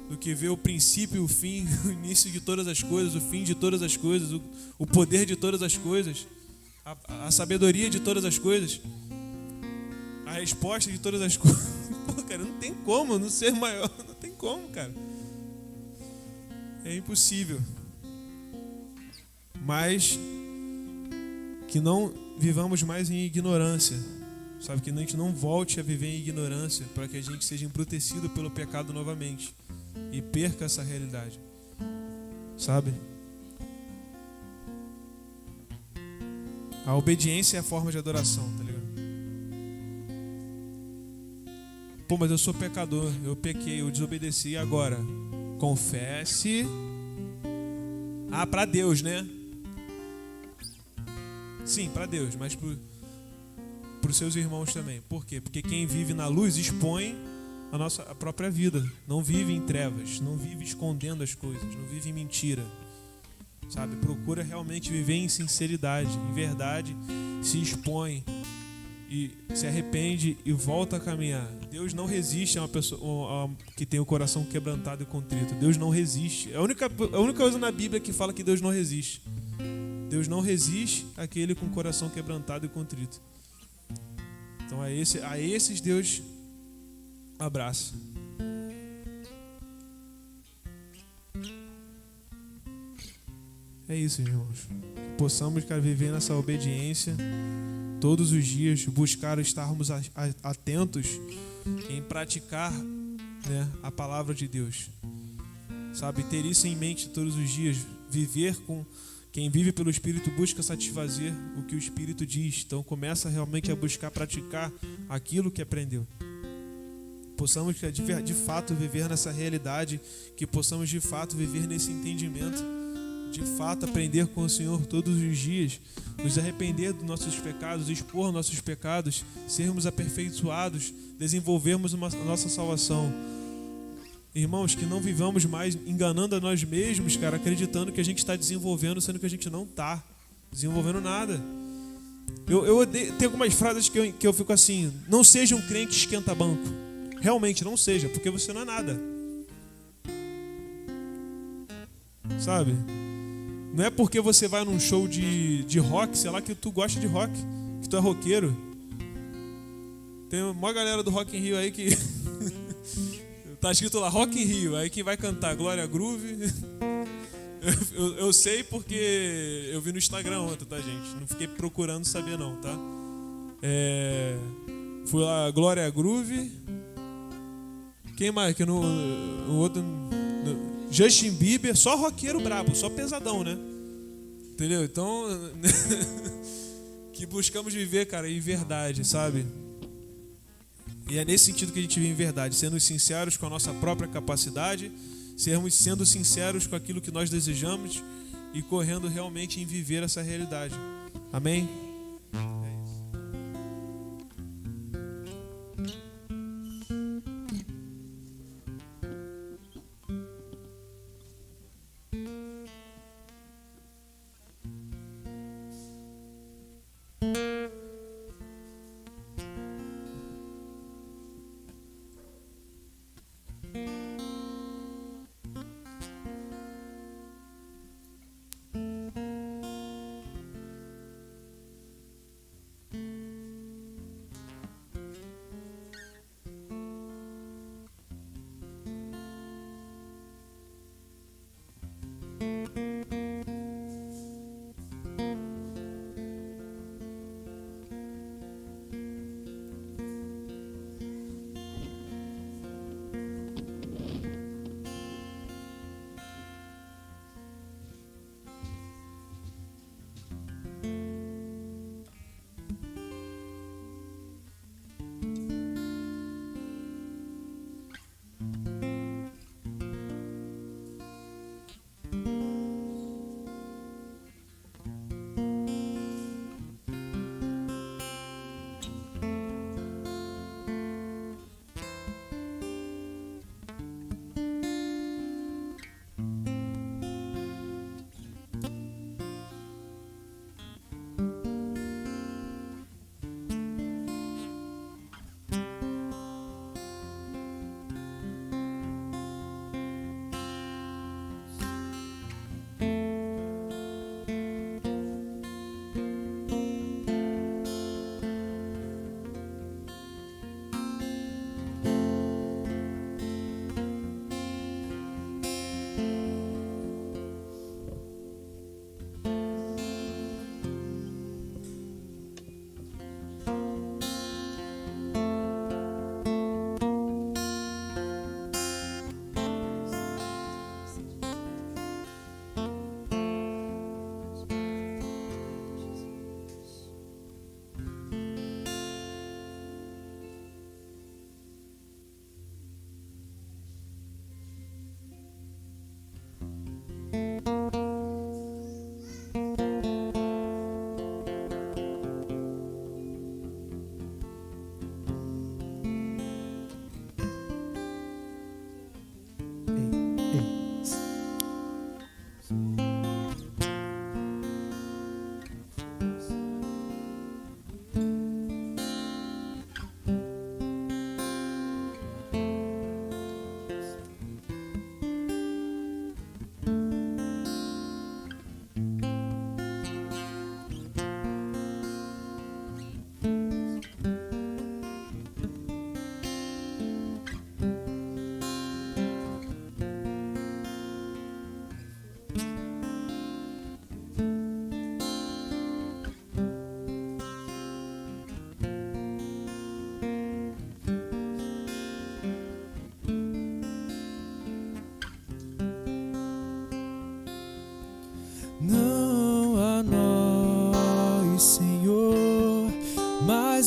Do que ver o princípio, o fim, o início de todas as coisas, o fim de todas as coisas, o poder de todas as coisas, a sabedoria de todas as coisas, a resposta de todas as coisas. Pô, cara, não tem como não ser maior, não tem como, cara. É impossível. Mas que não vivamos mais em ignorância, sabe? Que a gente não volte a viver em ignorância para que a gente seja embrutecido pelo pecado novamente e perca essa realidade, sabe? A obediência é a forma de adoração, tá ligado? Pô, mas eu sou pecador, eu pequei, eu desobedeci, agora confesse. Para Deus, né? Sim, para Deus, mas para os seus irmãos também. Por quê? Porque quem vive na luz expõe a própria vida. Não vive em trevas, não vive escondendo as coisas, não vive em mentira. Sabe? Procura realmente viver em sinceridade, em verdade, se expõe e se arrepende e volta a caminhar. Deus não resiste a uma pessoa que tem o coração quebrantado e contrito. Deus não resiste. É a única coisa na Bíblia que fala que Deus não resiste. Deus não resiste àquele com o coração quebrantado e contrito. Então a esses Deus abraça. É isso, irmãos. Que possamos, cara, viver nessa obediência todos os dias, buscar estarmos atentos em praticar, né, a palavra de Deus. Sabe, ter isso em mente todos os dias, viver com... Quem vive pelo Espírito busca satisfazer o que o Espírito diz. Então começa realmente a buscar praticar aquilo que aprendeu. Possamos de fato viver nessa realidade, que possamos de fato viver nesse entendimento, de fato aprender com o Senhor todos os dias, nos arrepender dos nossos pecados, expor nossos pecados, sermos aperfeiçoados, desenvolvermos a nossa salvação. Irmãos, que não vivamos mais enganando a nós mesmos, cara, acreditando que a gente está desenvolvendo, sendo que a gente não está desenvolvendo nada. Eu odeio, tem algumas frases que eu fico assim: não seja um crente esquenta-banco. Realmente, não seja, porque você não é nada. Sabe? Não é porque você vai num show de rock, sei lá, que tu gosta de rock, que tu é roqueiro. Tem uma galera do Rock in Rio aí que... Tá escrito lá, Rock in Rio, aí quem vai cantar? Glória Groove. Eu sei porque eu vi no Instagram ontem, tá, gente? Não fiquei procurando saber não, tá? Fui lá, Glória Groove. Quem mais? Que no outro... Justin Bieber, só roqueiro brabo, só pesadão, né? Entendeu? Então, que buscamos viver, cara, em verdade, sabe? E é nesse sentido que a gente vive em verdade, sendo sinceros com a nossa própria capacidade, sendo sinceros com aquilo que nós desejamos e correndo realmente em viver essa realidade. Amém?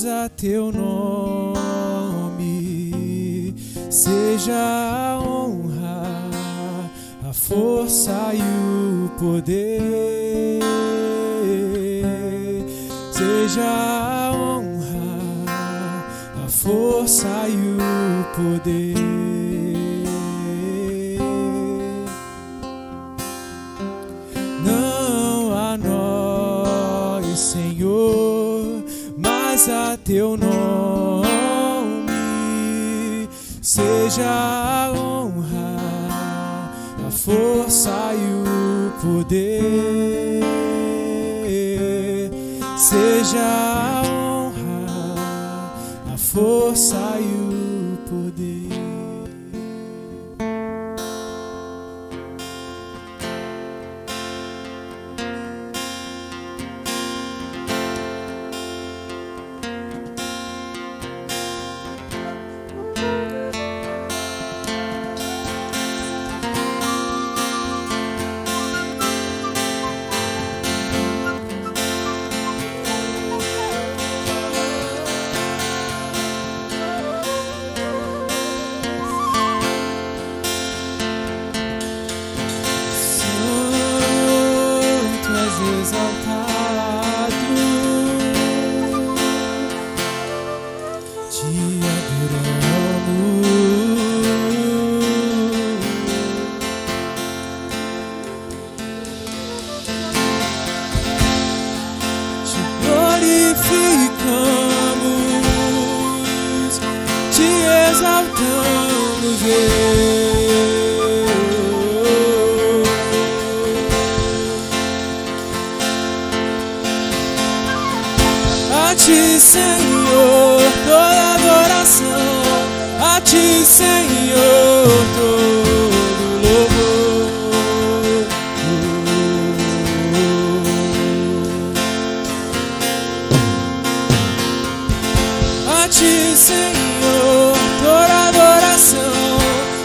mas a teu nome seja a honra, a força e o poder. Seja a honra, a força e o poder. Não a nós, Senhor, mas a teu nome seja a honra, a força e o poder. Seja a honra, a força e o poder. A ti, Senhor, toda adoração. A ti, Senhor, todo louvor. A ti, Senhor, toda adoração.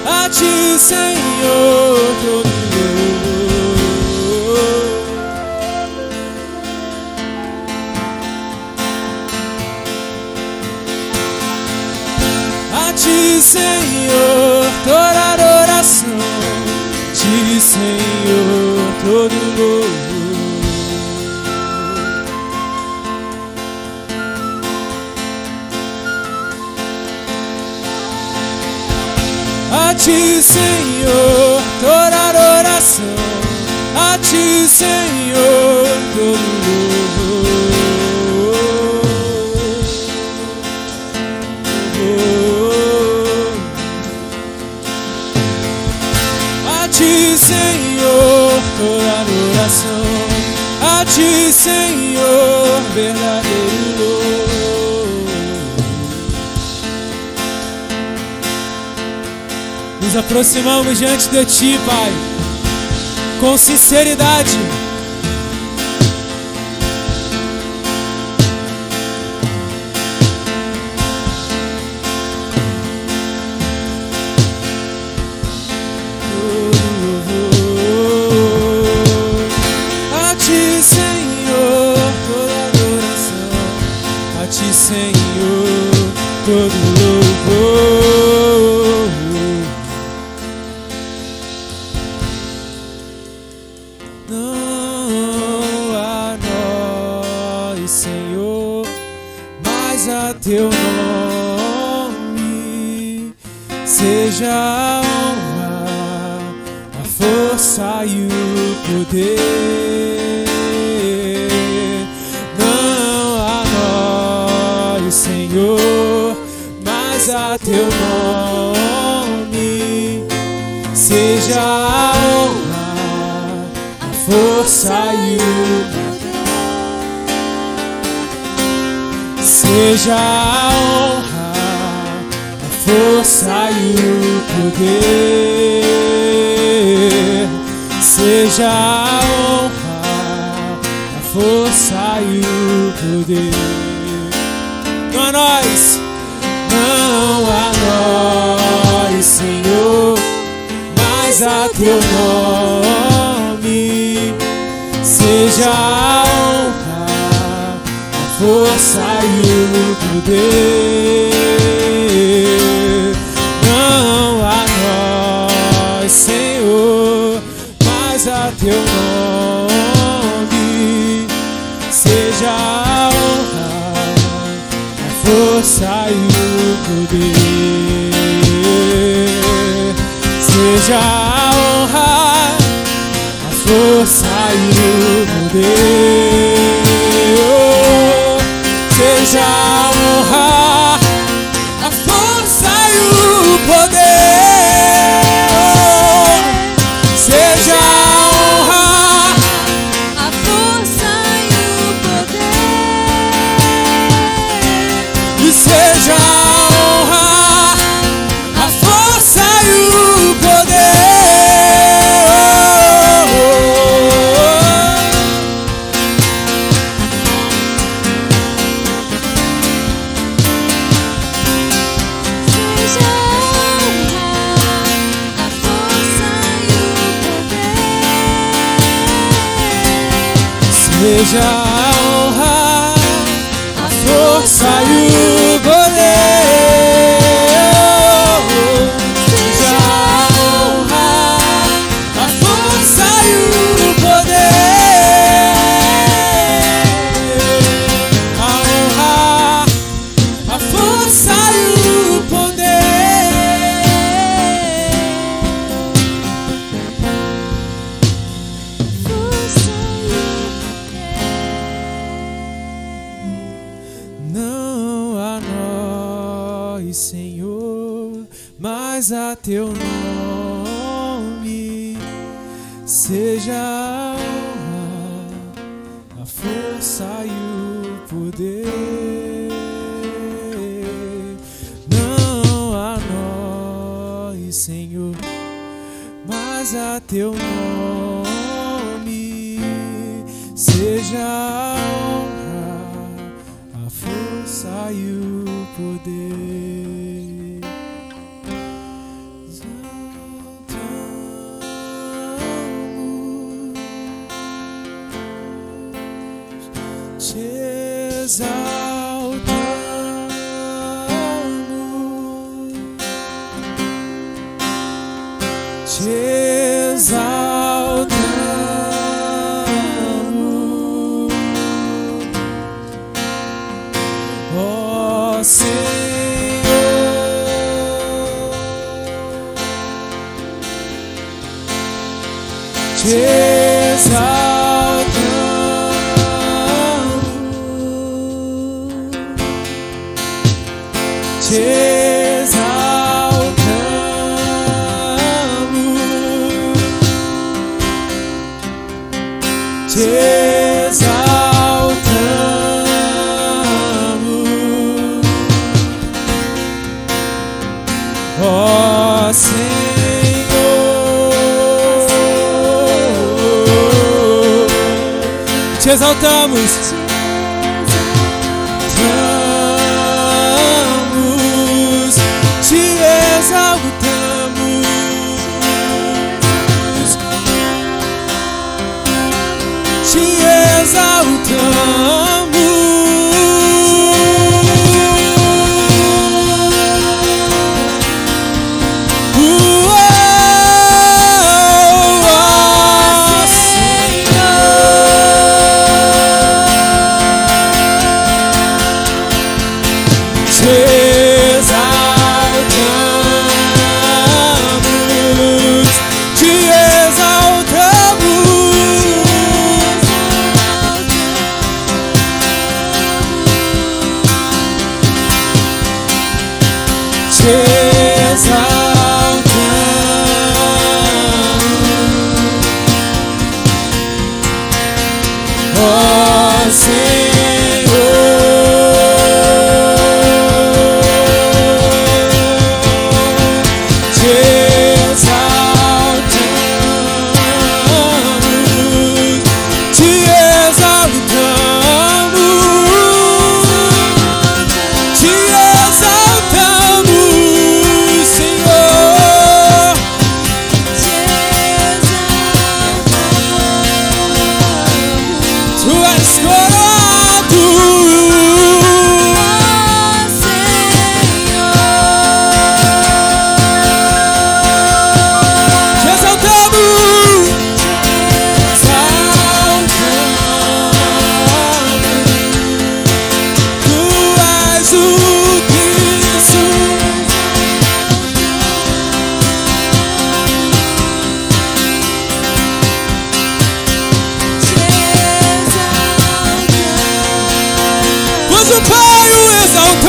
A ti, Senhor, todo louvor. A ti, Senhor, toda adoração. A ti, Senhor, todo louvor. A ti, Senhor, toda adoração. A ti, Senhor, todo louvor. A ti, Senhor, toda adoração. A ti, Senhor, verdadeiro louvor. Nos aproximamos diante de ti, Pai, com sinceridade. A ti, Senhor, toda adoração. A ti, Senhor, todo louvor. Não a nós, Senhor, mas a teu nome seja a honra, a força e o poder. Não a nós, Senhor, mas a teu nome seja a honra, força e o seja a honra, a força e o poder. Seja a honra, a força e o poder. Não a nós, não a nós, Senhor, mas a teu nome seja a honra, a força força e o poder. Não a nós, Senhor, mas a teu nome seja a honra, a força e o poder. Seja a honra, a força e o poder. Seja a honra, a força e o poder. Seja a honra, a força e o poder. e seja a honra, a força e o poder. Seja a honra, a força e o poder. Seja a honra, a força e o poder. A honra, a força e o poder. Força e Não a nós, Senhor, mas a teu nome seja a honra, a força e o poder. Não a nós, Senhor, mas a teu nome seja a honra, a força e o poder. Te exaltamos, ó Senhor. Te exaltamos, te exaltamos, te exaltamos, ó Senhor. Te exaltamos, te exaltamos, te Tu és coroado. Pai o exaltou.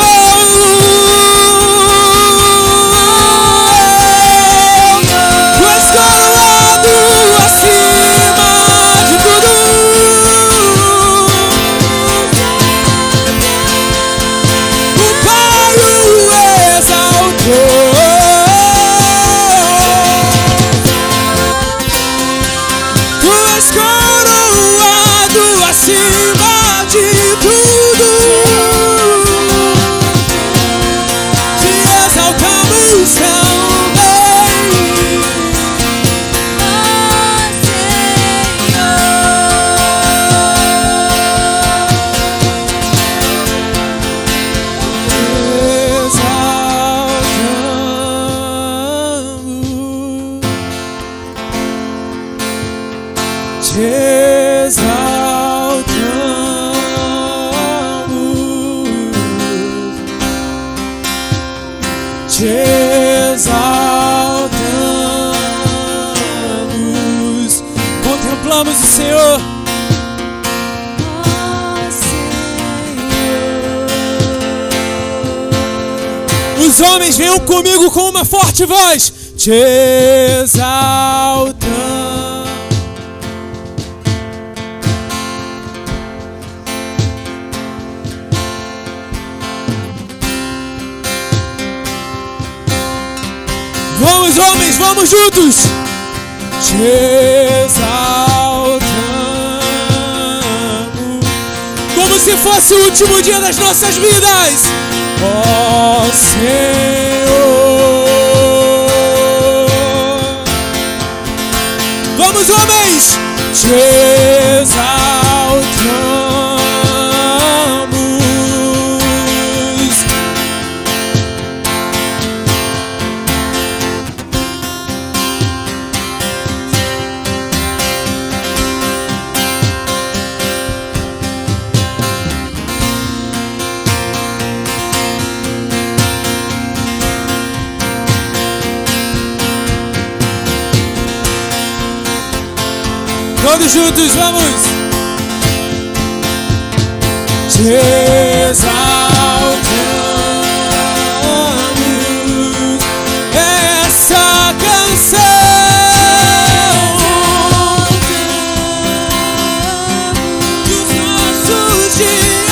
Tu és coroado acima de tudo. O Pai o exaltou. Tu és coroado acima de tudo. Te exaltamos também, te exaltamos, te exaltamos. Contemplamos o Senhor. Os homens venham comigo com uma forte voz. Te exaltamos. Vamos, homens, vamos juntos. Te exaltamos, como se fosse o último dia das nossas vidas. Ó Senhor. Vamos, homens. Te exaltamos. Todos juntos, vamos! Te exaltamos, essa canção dos nossos dias,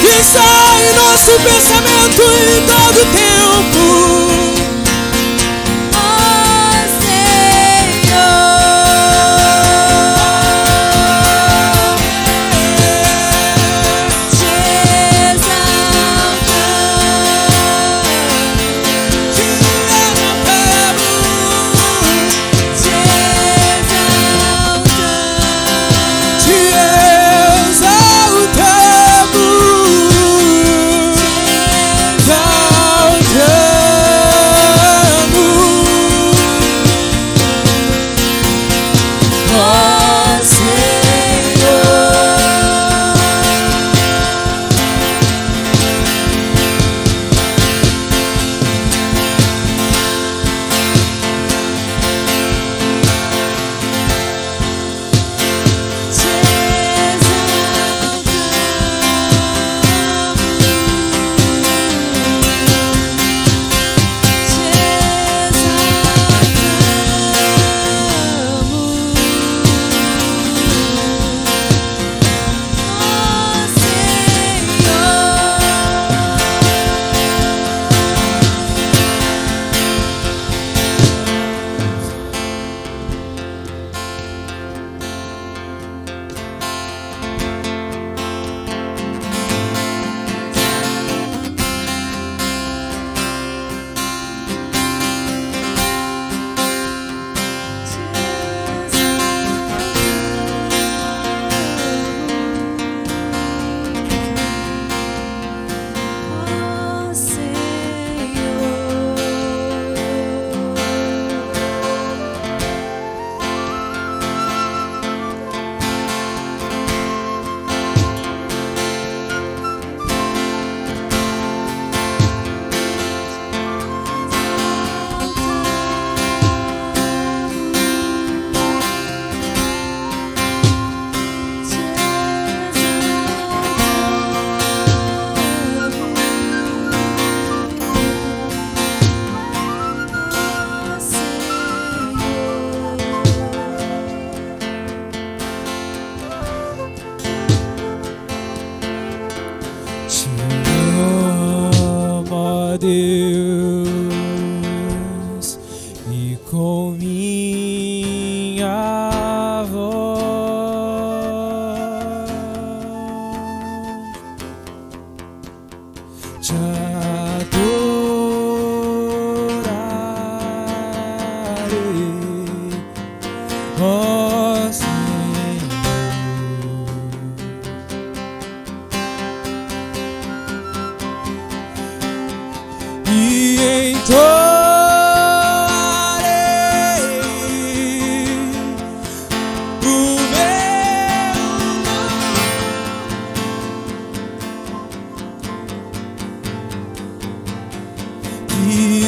que sai nosso pensamento em todo tempo.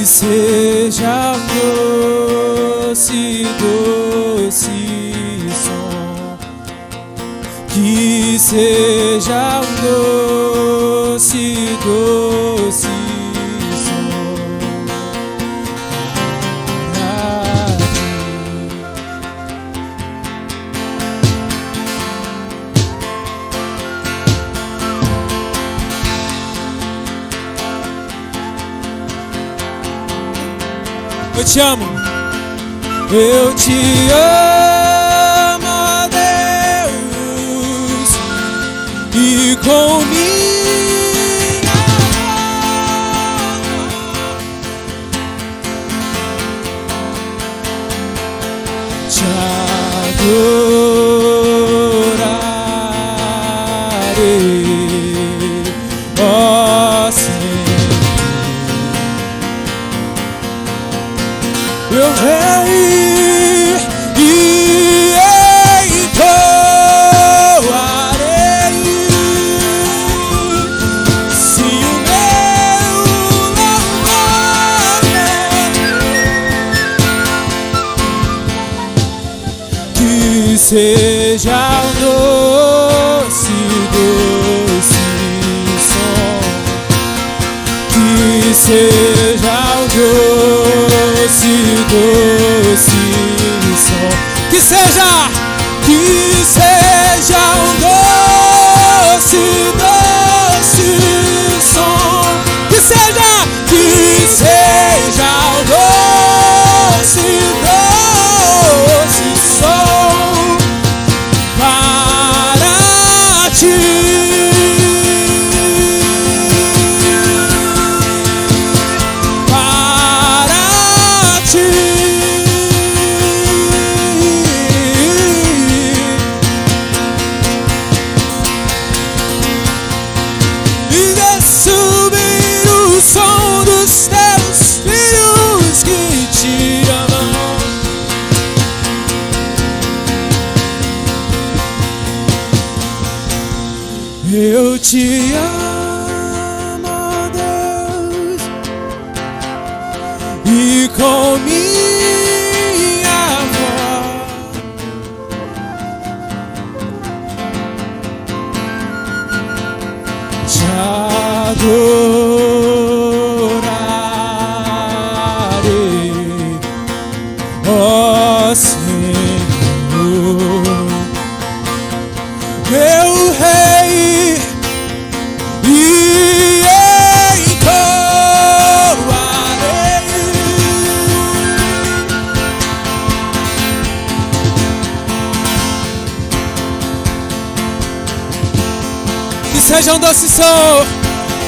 seja um doce, doce som, que seja um doce, doce som para ti. Eu te amo, eu te amo, ó Deus, e com minha alma te adorarei, ó Senhor. Meu Rei, e entoarei, se o meu louvor que seja um doce, doce som, que seja um doce, doce som, que seja um doce, doce som, que seja um doce, doce som para ti. Eu te amo, ó Deus, e com minha voz te adorarei, ó Senhor, meu Rei, e entoarei, que seja um doce som,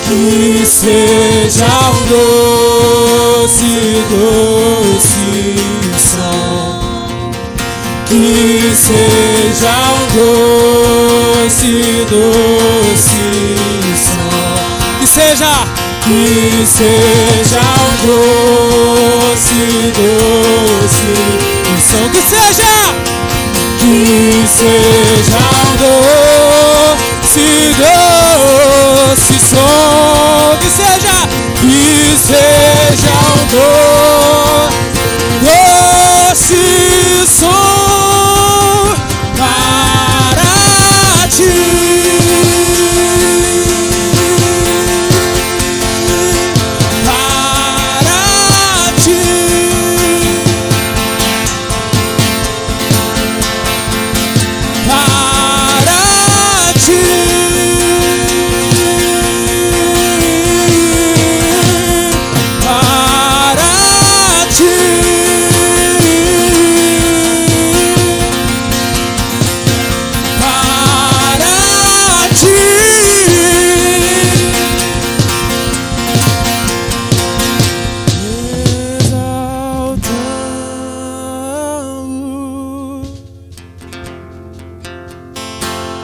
que seja um doce, doce som, que seja um doce, doce som, que seja um doce, doce som, que seja um doce, doce som, que seja um doce som para ti.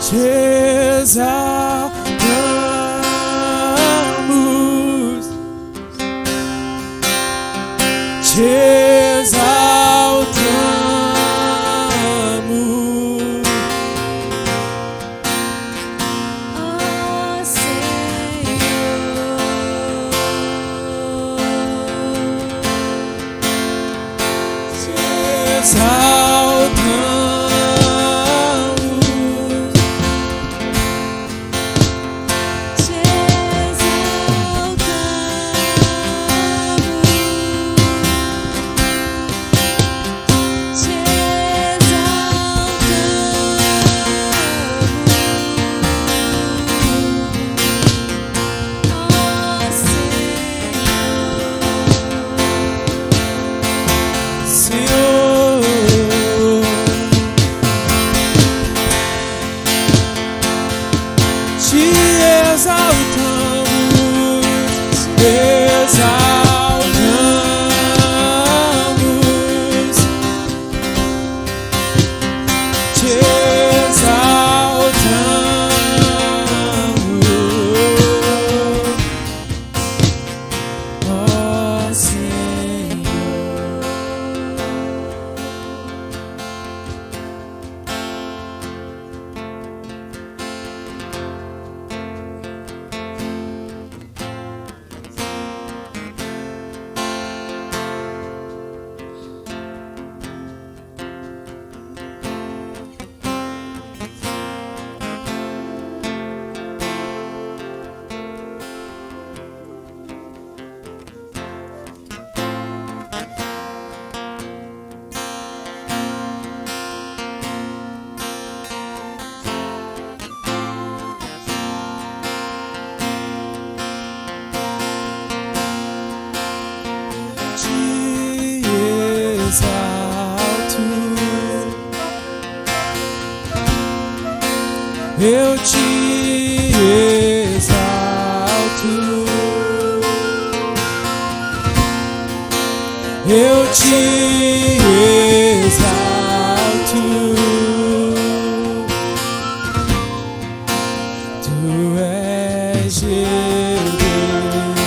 Te exaltamos, te exaltamos, ó Senhor. Eu te exalto, eu te exalto, tu és meu Deus,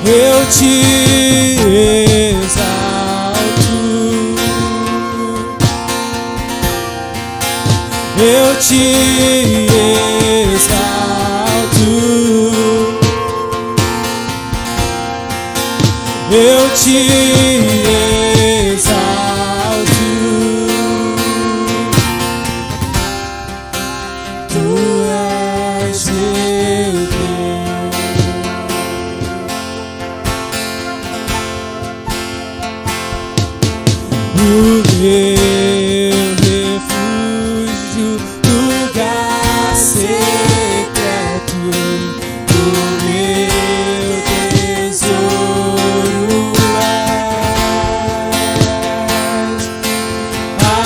eu te exalto, eu te exalto, eu te exalto, tu és meu Deus. O meu refúgio, lugar secreto, o meu tesouro és.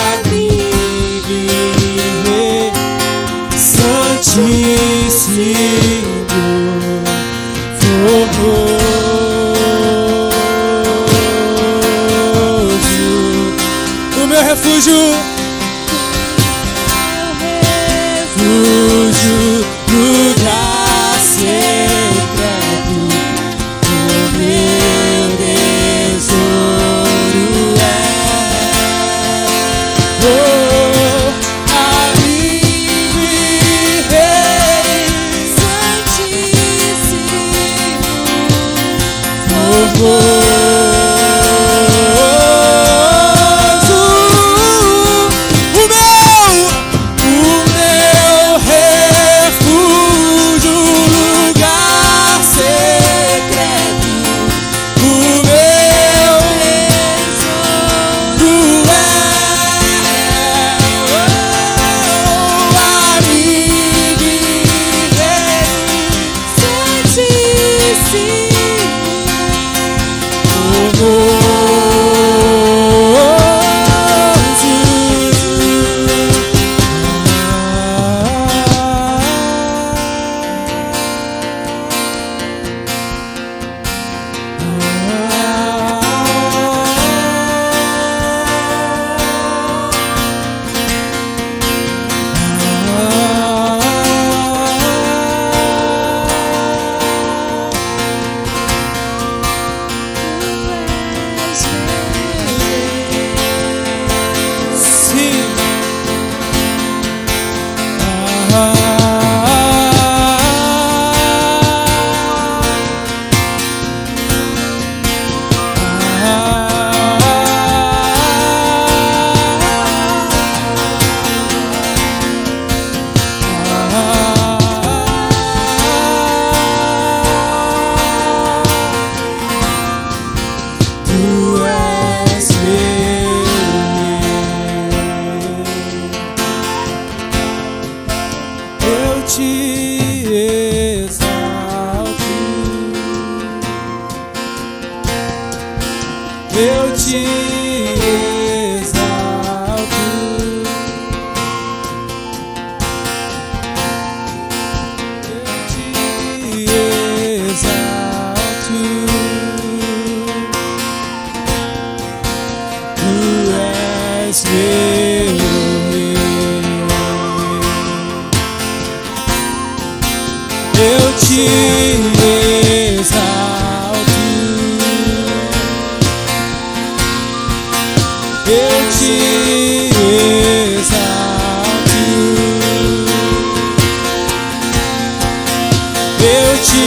Agnive Santíssimo Formoso, o meu refúgio, lugar secreto, o meu tesouro é. Oh, amigo e rei santíssimo, formoso. te exalto. Eu te exalto, eu te exalto, eu te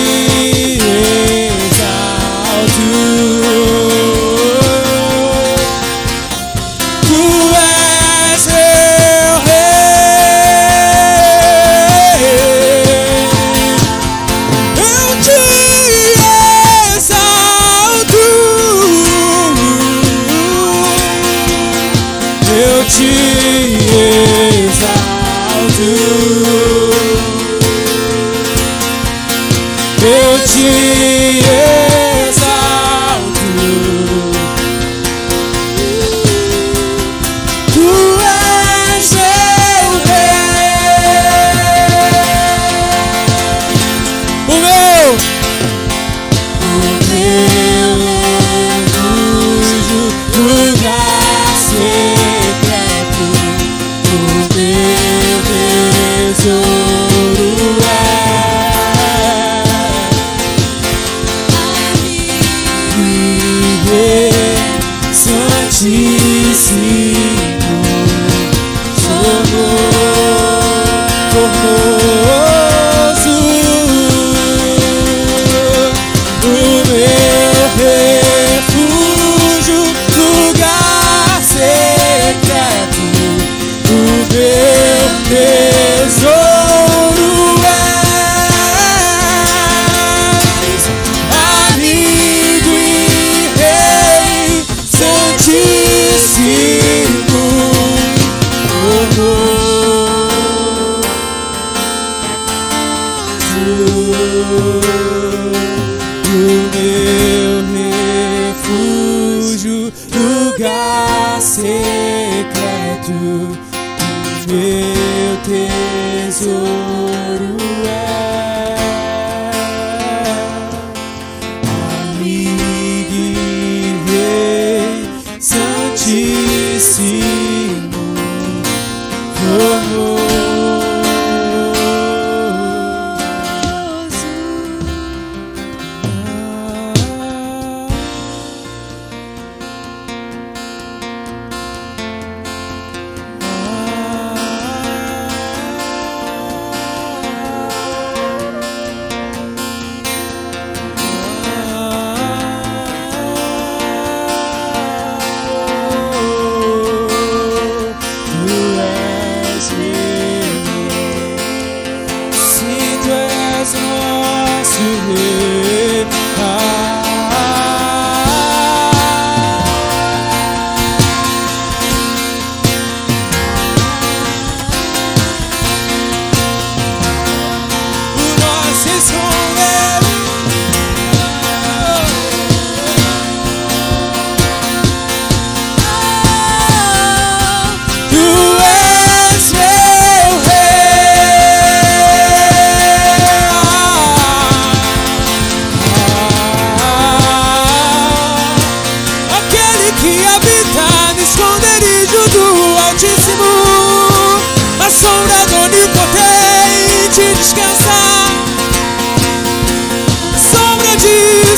exalto. Tu és meu rei, eu te exalto, eu te exalto, eu te exalto. Tu és meu rei, o meu refúgio, lugar secreto, o meu tesouro é. Santíssimo, formoso, o meu refúgio, lugar secreto, o meu tesouro és, amigo e rei, Santíssimo, o meu refúgio, lugar secreto, o meu tesouro é. Amigo e rei, Santíssimo, formoso.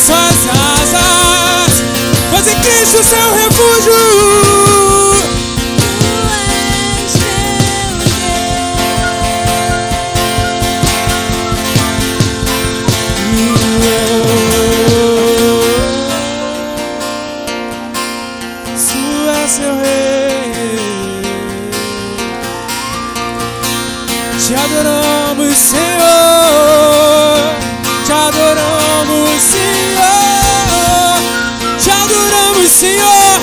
Suas asas, faz em Cristo seu refúgio. Tu és meu rei, tu és seu rei. Te adoramos, Senhor, te adoramos, Senhor, te adoramos, Senhor.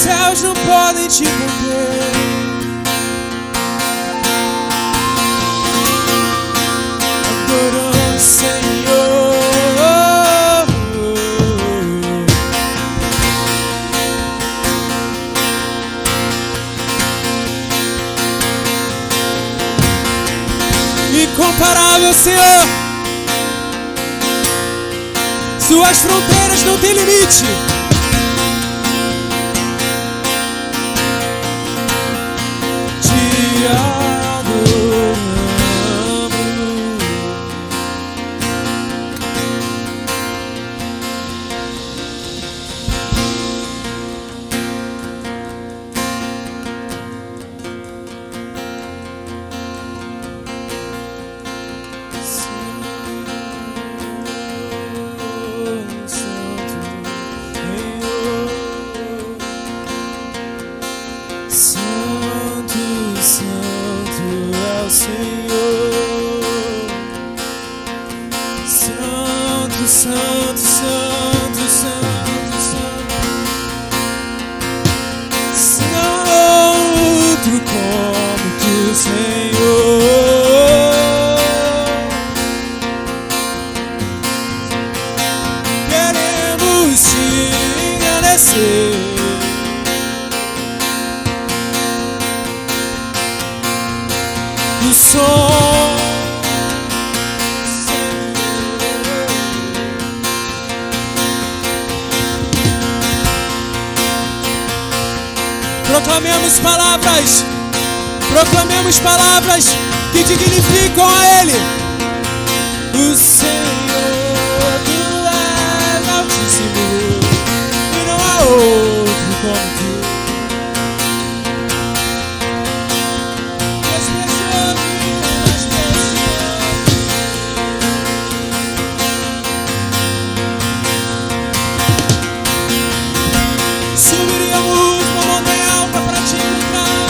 céus não podem te conter. Adorando o Senhor. Incomparável, Senhor. Suas fronteiras não têm limite. Te adoramos. O som, proclamemos palavras que dignificam a Ele. O Senhor, Tu és altíssimo e não há outro como Tu. Subiríamos uma montanha alta para te encontrar.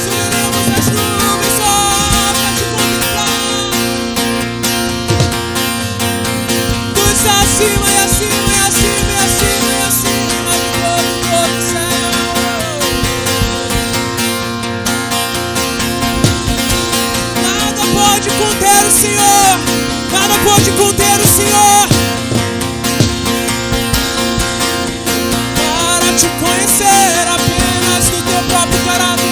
Subiríamos as nuvens só para te contemplar. Luz acima e acima e acima e acima e acima de todo o céu. Nada pode conter o Senhor. Nada pode conter o Senhor. Te conhecer apenas no Teu próprio caráter.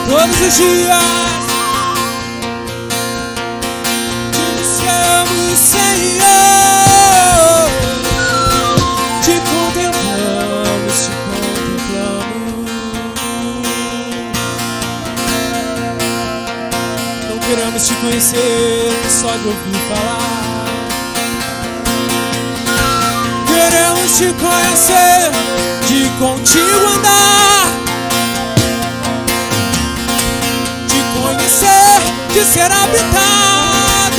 Todos os dias te buscamos, Senhor. Te contemplamos, te contemplamos. Não queremos te conhecer só de ouvir falar. Queremos te conhecer, de contigo andar. De ser habitado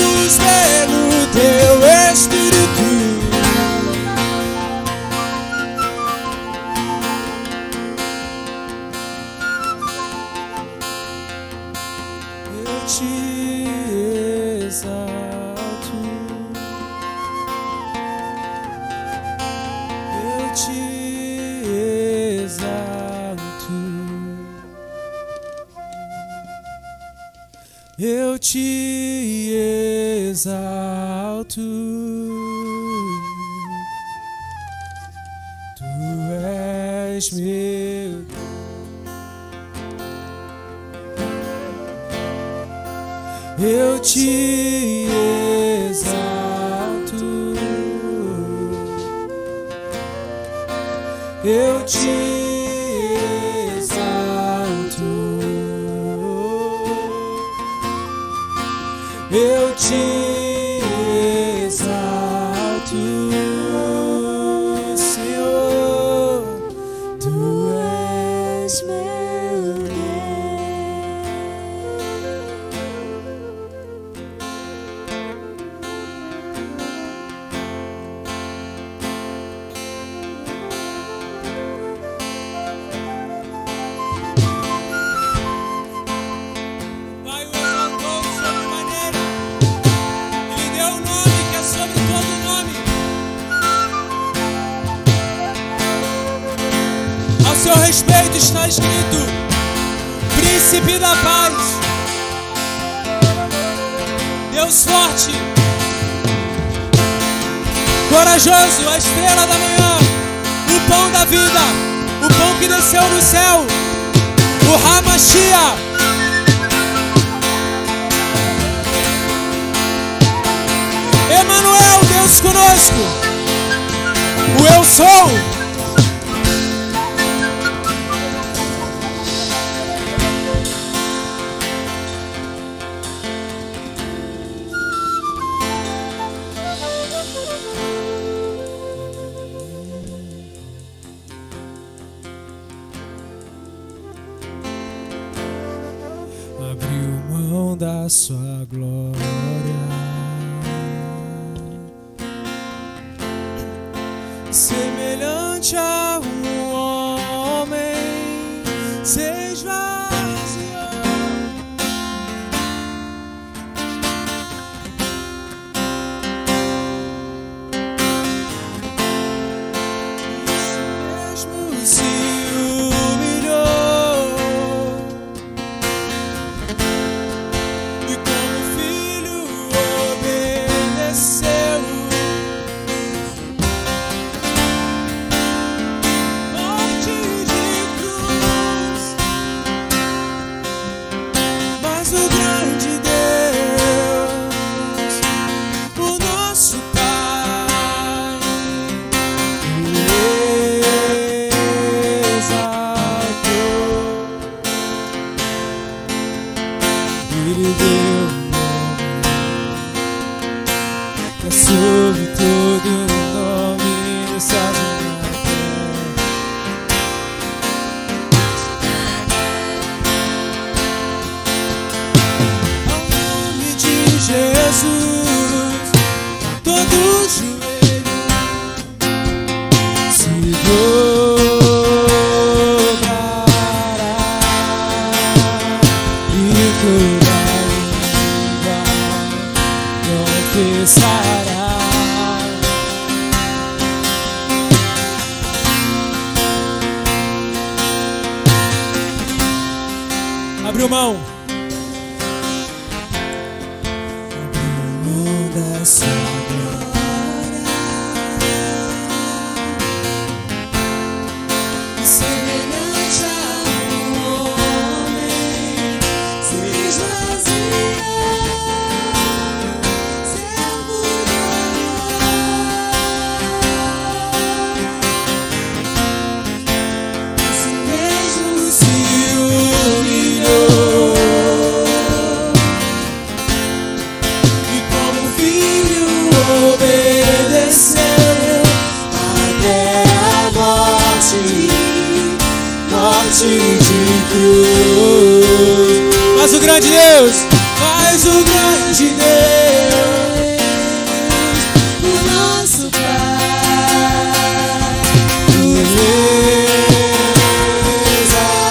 te exalto, eu te exalto, eu te exalto. Tu és meu. Eu te exalto, eu te exalto, eu te exalto, Senhor, Tu és meu Deus. Pai o exaltou sobremaneira, Ele deu um nome que é sobre todo nome. Ao seu respeito está escrito: Príncipe da Paz, Deus forte, corajoso, a estrela da manhã, o pão da vida, o pão que desceu do céu, o Hamashia. Emanuel, Deus conosco, o eu sou. Abriu mão da sua glória, semelhante a um homem, se esvaziou. Mesmo se humilhou, e como filho obedeceu. Morte de cruz, mas o grande Deus, o nosso Pai, o exaltou. Ele deu um nome que é sobre todo nome no céu e na terra. Ao nome de Jesus, todo joelho se dobrará e toda língua confessará. Abriu mão. Abriu mão da sua glória, semelhante a um homem, se esvaziou, se humilhou, assim mesmo se humilhou, e como filho obedeceu até a morte, morte de cruz. Mas o grande Deus, mas o grande Deus, o nosso Pai, o exaltou.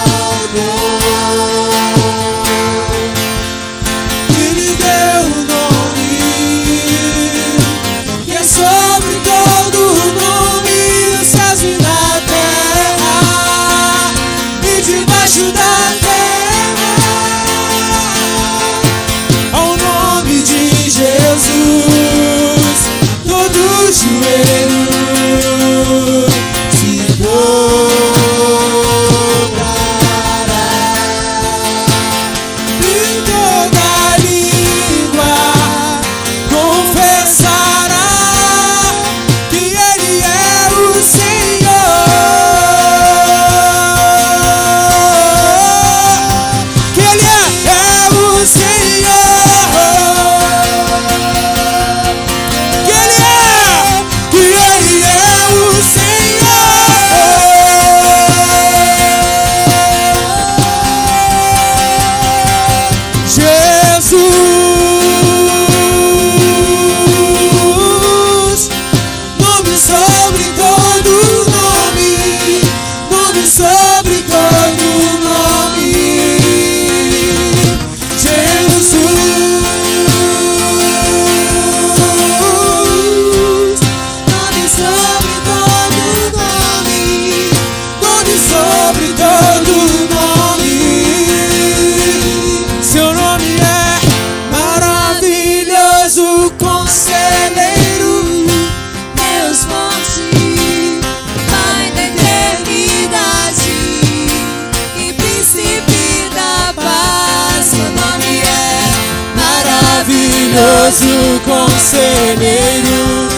maravilhoso conselheiro,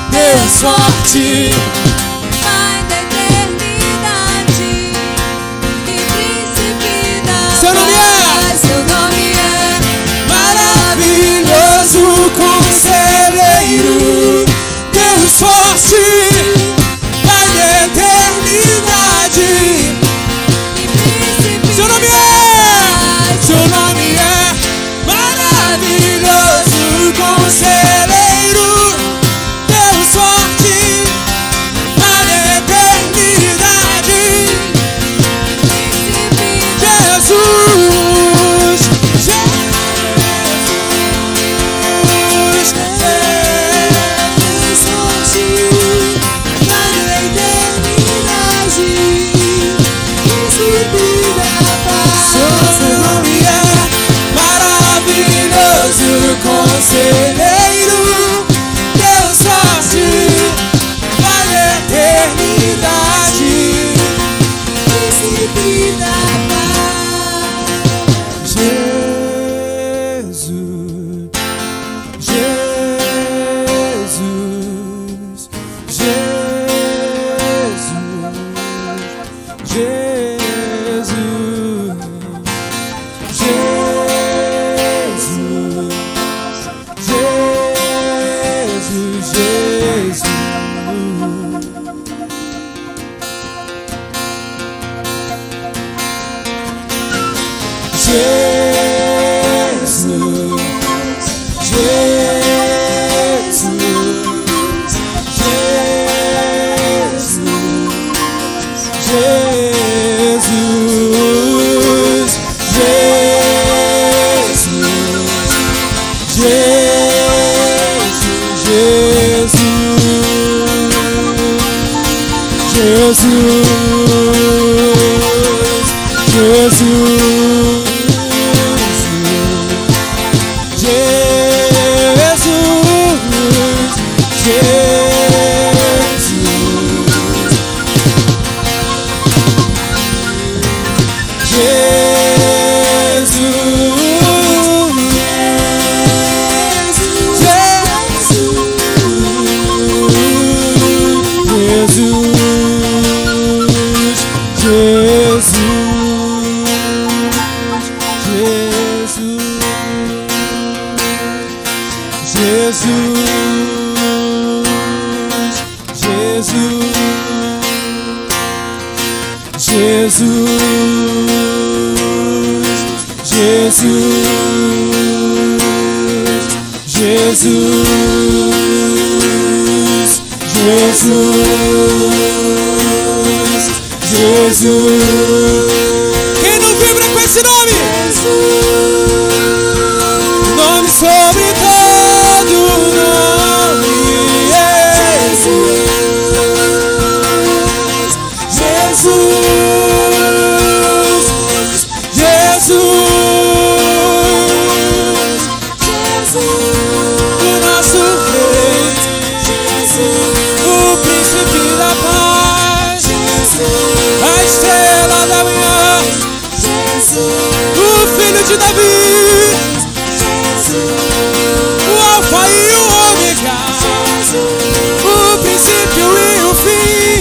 Deus forte, Pai da eternidade e príncipe da Seu nome é paz. Seu nome é maravilhoso conselheiro, Deus forte, Pai da eternidade. Seu nome é maravilhoso conselheiro, Deus forte, Pai da eternidade. Jesus, Seu nome é maravilhoso conselheiro, Deus forte, Pai da eternidade. príncipe da paz. Jesus, Jesus, Jesus, Quem não vibra com esse nome? Nome sobre todo nome. O nosso Rei, o príncipe da paz, a estrela da manhã, o filho de Davi, o alfa e o ômega, o princípio e o fim,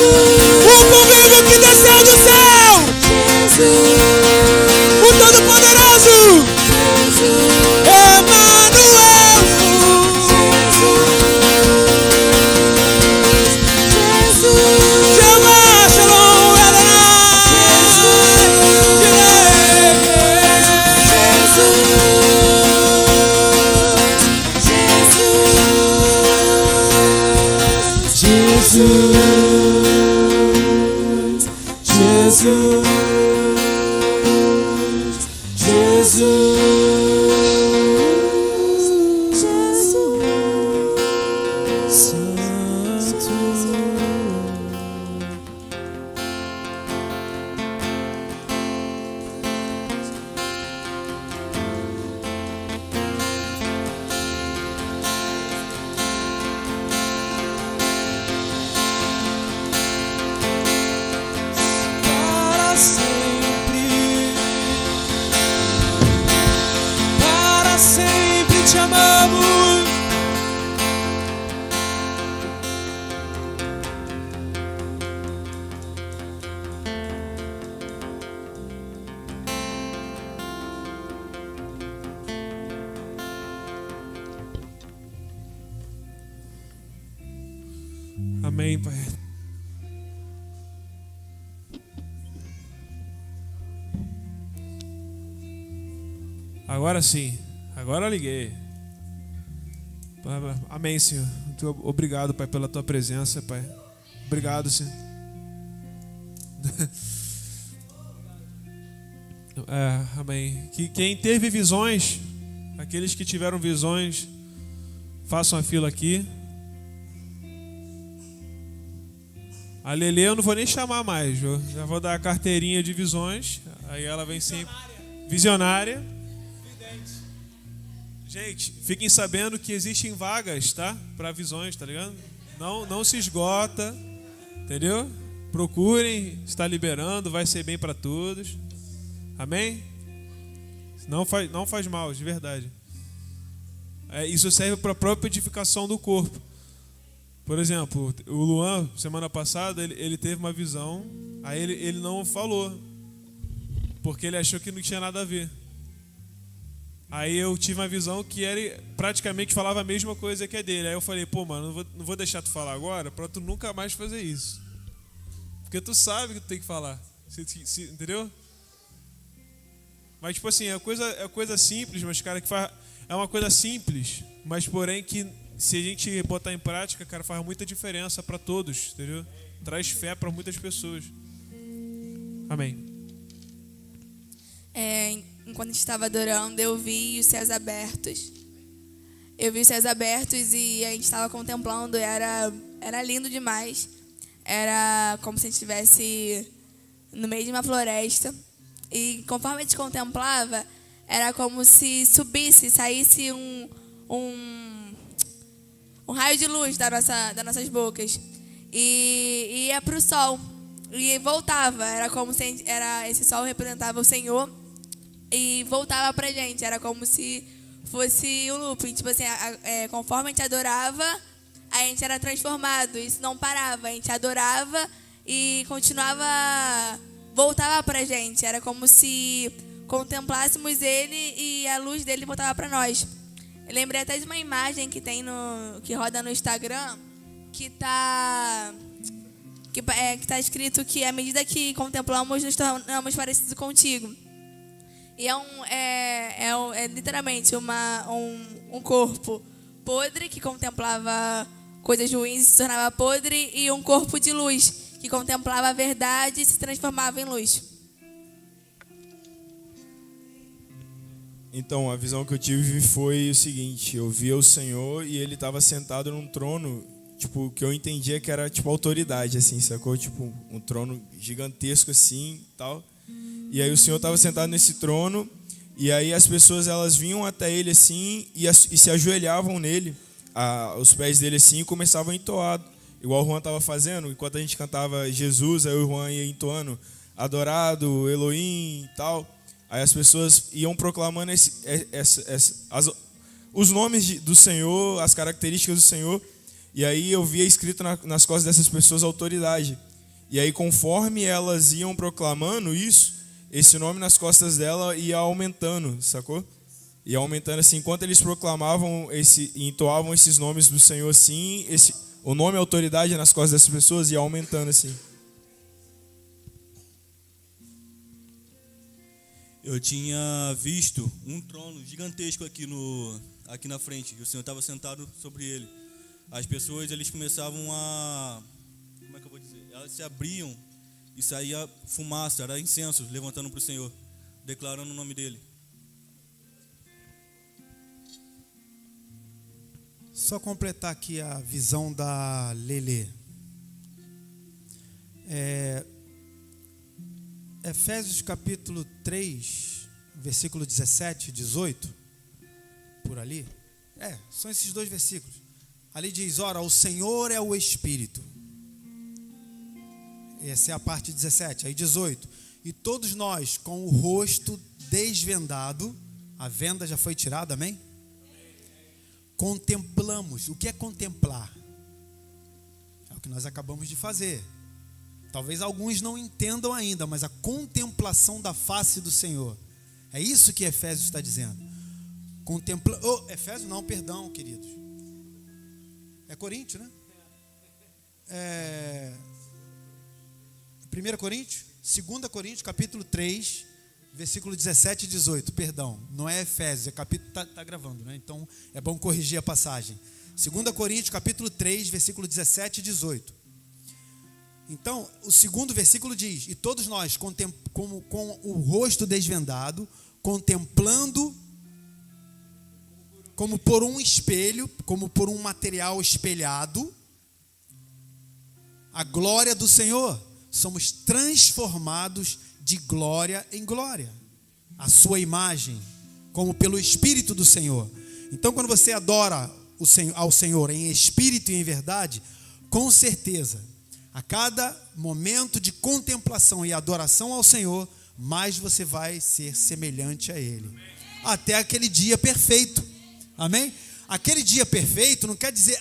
o pão vivo que desceu do céu, o todo-poderoso, Emmanuel. Jeová Shalom Amém, Pai. Agora sim. Agora eu liguei. Amém, Senhor. Muito obrigado, Pai, pela Tua presença, Pai. Obrigado, Senhor. Amém. Que quem teve visões, aqueles que tiveram visões, façam a fila aqui. A Lelê eu não vou nem chamar mais, eu já vou dar a carteirinha de visões. Aí ela vem sempre. Visionária. Gente, fiquem sabendo que existem vagas, tá? Para visões, tá ligado? Não se esgota, entendeu? Procurem, está liberando, vai ser bem para todos. Amém? Não faz mal, de verdade. Isso serve para a própria edificação do corpo. Por exemplo, o Luan, semana passada, ele teve uma visão, aí ele não falou, porque ele achou que não tinha nada a ver. Aí eu tive uma visão que ele praticamente falava a mesma coisa que a dele. Aí eu falei, pô, mano, não vou deixar tu falar agora pra tu nunca mais fazer isso. Porque tu sabe que tu tem que falar. Entendeu? Mas tipo assim, é coisa simples, mas cara, é uma coisa simples, mas porém que se a gente botar em prática, cara, faz muita diferença pra todos, entendeu? Traz fé pra muitas pessoas. Amém. Enquanto a gente estava adorando, eu vi os céus abertos. Eu vi os céus abertos e a gente estava contemplando. Era lindo demais. Era como se a gente estivesse no meio de uma floresta. E conforme a gente contemplava, era como se saísse um raio de luz das nossas bocas. E ia para o sol. E voltava. Era como se esse sol representava o Senhor. E voltava pra gente, era como se fosse um looping. Tipo assim, conforme a gente adorava, a gente era transformado. Isso não parava, a gente adorava e continuava, voltava pra gente. Era como se contemplássemos ele e a luz dele voltava pra nós. Eu lembrei até de uma imagem que que roda no Instagram, que tá escrito que à medida que contemplamos, nos tornamos parecidos contigo. E é literalmente um corpo podre que contemplava coisas ruins e se tornava podre, e um corpo de luz que contemplava a verdade e se transformava em luz. Então, a visão que eu tive foi o seguinte: eu via o Senhor e ele estava sentado num trono, tipo, que eu entendia que era tipo autoridade, assim, sacou? Tipo, um trono gigantesco assim, tal. E aí o Senhor estava sentado nesse trono, e aí as pessoas elas vinham até ele assim e se ajoelhavam nele, aos pés dele assim, e começavam a entoar, igual o Juan estava fazendo, enquanto a gente cantava Jesus, aí o Juan ia entoando adorado, Elohim e tal. Aí as pessoas iam proclamando os nomes do Senhor, as características do Senhor, e aí eu via escrito nas costas dessas pessoas autoridade. E aí conforme elas iam proclamando isso, esse nome nas costas dela ia aumentando, sacou? Ia aumentando assim, enquanto eles proclamavam entoavam esses nomes do Senhor assim, o nome autoridade nas costas dessas pessoas ia aumentando assim. Eu tinha visto um trono gigantesco aqui na frente, e o Senhor estava sentado sobre ele. As pessoas, eles começavam a... Como é que eu vou dizer? Elas se abriam e saía fumaça, era incenso, levantando para o Senhor, declarando o nome dele. Só completar aqui a visão da Lelê. Efésios capítulo 3, versículo 17 e 18, por ali. São esses dois versículos. Ali diz, ora, o Senhor é o Espírito. Essa é a parte 17. Aí 18. E todos nós, com o rosto desvendado, a venda já foi tirada, amém? Contemplamos. O que é contemplar? É o que nós acabamos de fazer. Talvez alguns não entendam ainda, mas a contemplação da face do Senhor. É isso que Efésios está dizendo. Efésios não, perdão, queridos. É Coríntios, né? 1 Coríntios? 2 Coríntios, capítulo 3, versículo 17 e 18. Perdão, não é Efésios, é capítulo. Tá gravando, né? Então é bom corrigir a passagem. 2 Coríntios, capítulo 3, versículo 17 e 18. Então, o segundo versículo diz: e todos nós, com o rosto desvendado, contemplando, como por um espelho, como por um material espelhado, a glória do Senhor, somos transformados de glória em glória, a sua imagem, como pelo Espírito do Senhor. Então, quando você adora ao Senhor em espírito e em verdade, com certeza, a cada momento de contemplação e adoração ao Senhor, mais você vai ser semelhante a Ele. Até aquele dia perfeito. Amém? Aquele dia perfeito não quer dizer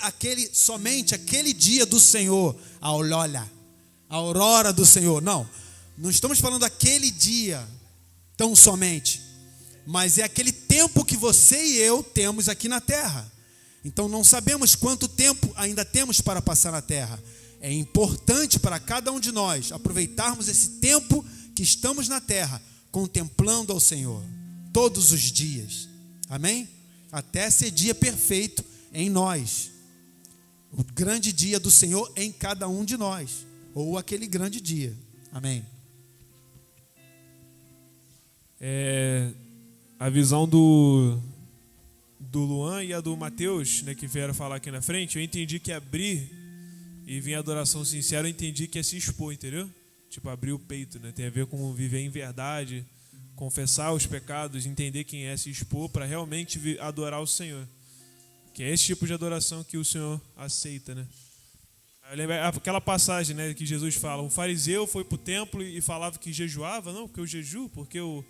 somente aquele dia do Senhor, a aurora do Senhor. Não estamos falando daquele dia tão somente, mas é aquele tempo que você e eu temos aqui na terra. Então não sabemos quanto tempo ainda temos para passar na terra. É importante para cada um de nós aproveitarmos esse tempo que estamos na terra, contemplando ao Senhor, todos os dias. Amém? Até ser dia perfeito em nós. O grande dia do Senhor em cada um de nós. Ou aquele grande dia. Amém? A visão do Luan e a do Mateus, né, que vieram falar aqui na frente, eu entendi que abrir e vir adoração sincera, eu entendi que é se expor, entendeu? Tipo, abrir o peito, né? Tem a ver com viver em verdade, confessar os pecados, entender quem é, se expor para realmente adorar o Senhor. Que é esse tipo de adoração que o Senhor aceita, né? Eu lembro aquela passagem, né, que Jesus fala: um fariseu foi para o templo e falava que jejuava. Não, porque eu jejuo, porque eu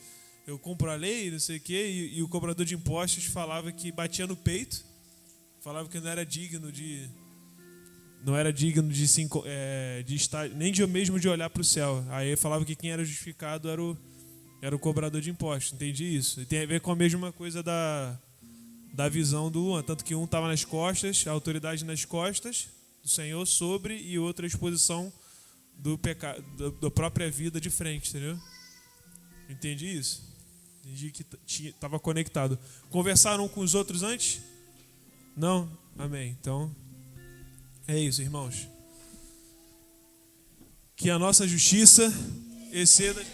cumpro a lei, não sei o quê. E o cobrador de impostos falava que batia no peito, falava que não era digno de estar, nem mesmo de olhar para o céu. Aí falava que quem era justificado era o cobrador de impostos. Entendi isso. E tem a ver com a mesma coisa da visão do Luan. Tanto que um estava nas costas, a autoridade nas costas do Senhor sobre, e outra exposição do pecado, da própria vida de frente, entendeu? Entendi isso. Entendi que estava conectado. Conversaram com os outros antes? Não? Amém. Então, é isso, irmãos. Que a nossa justiça exceda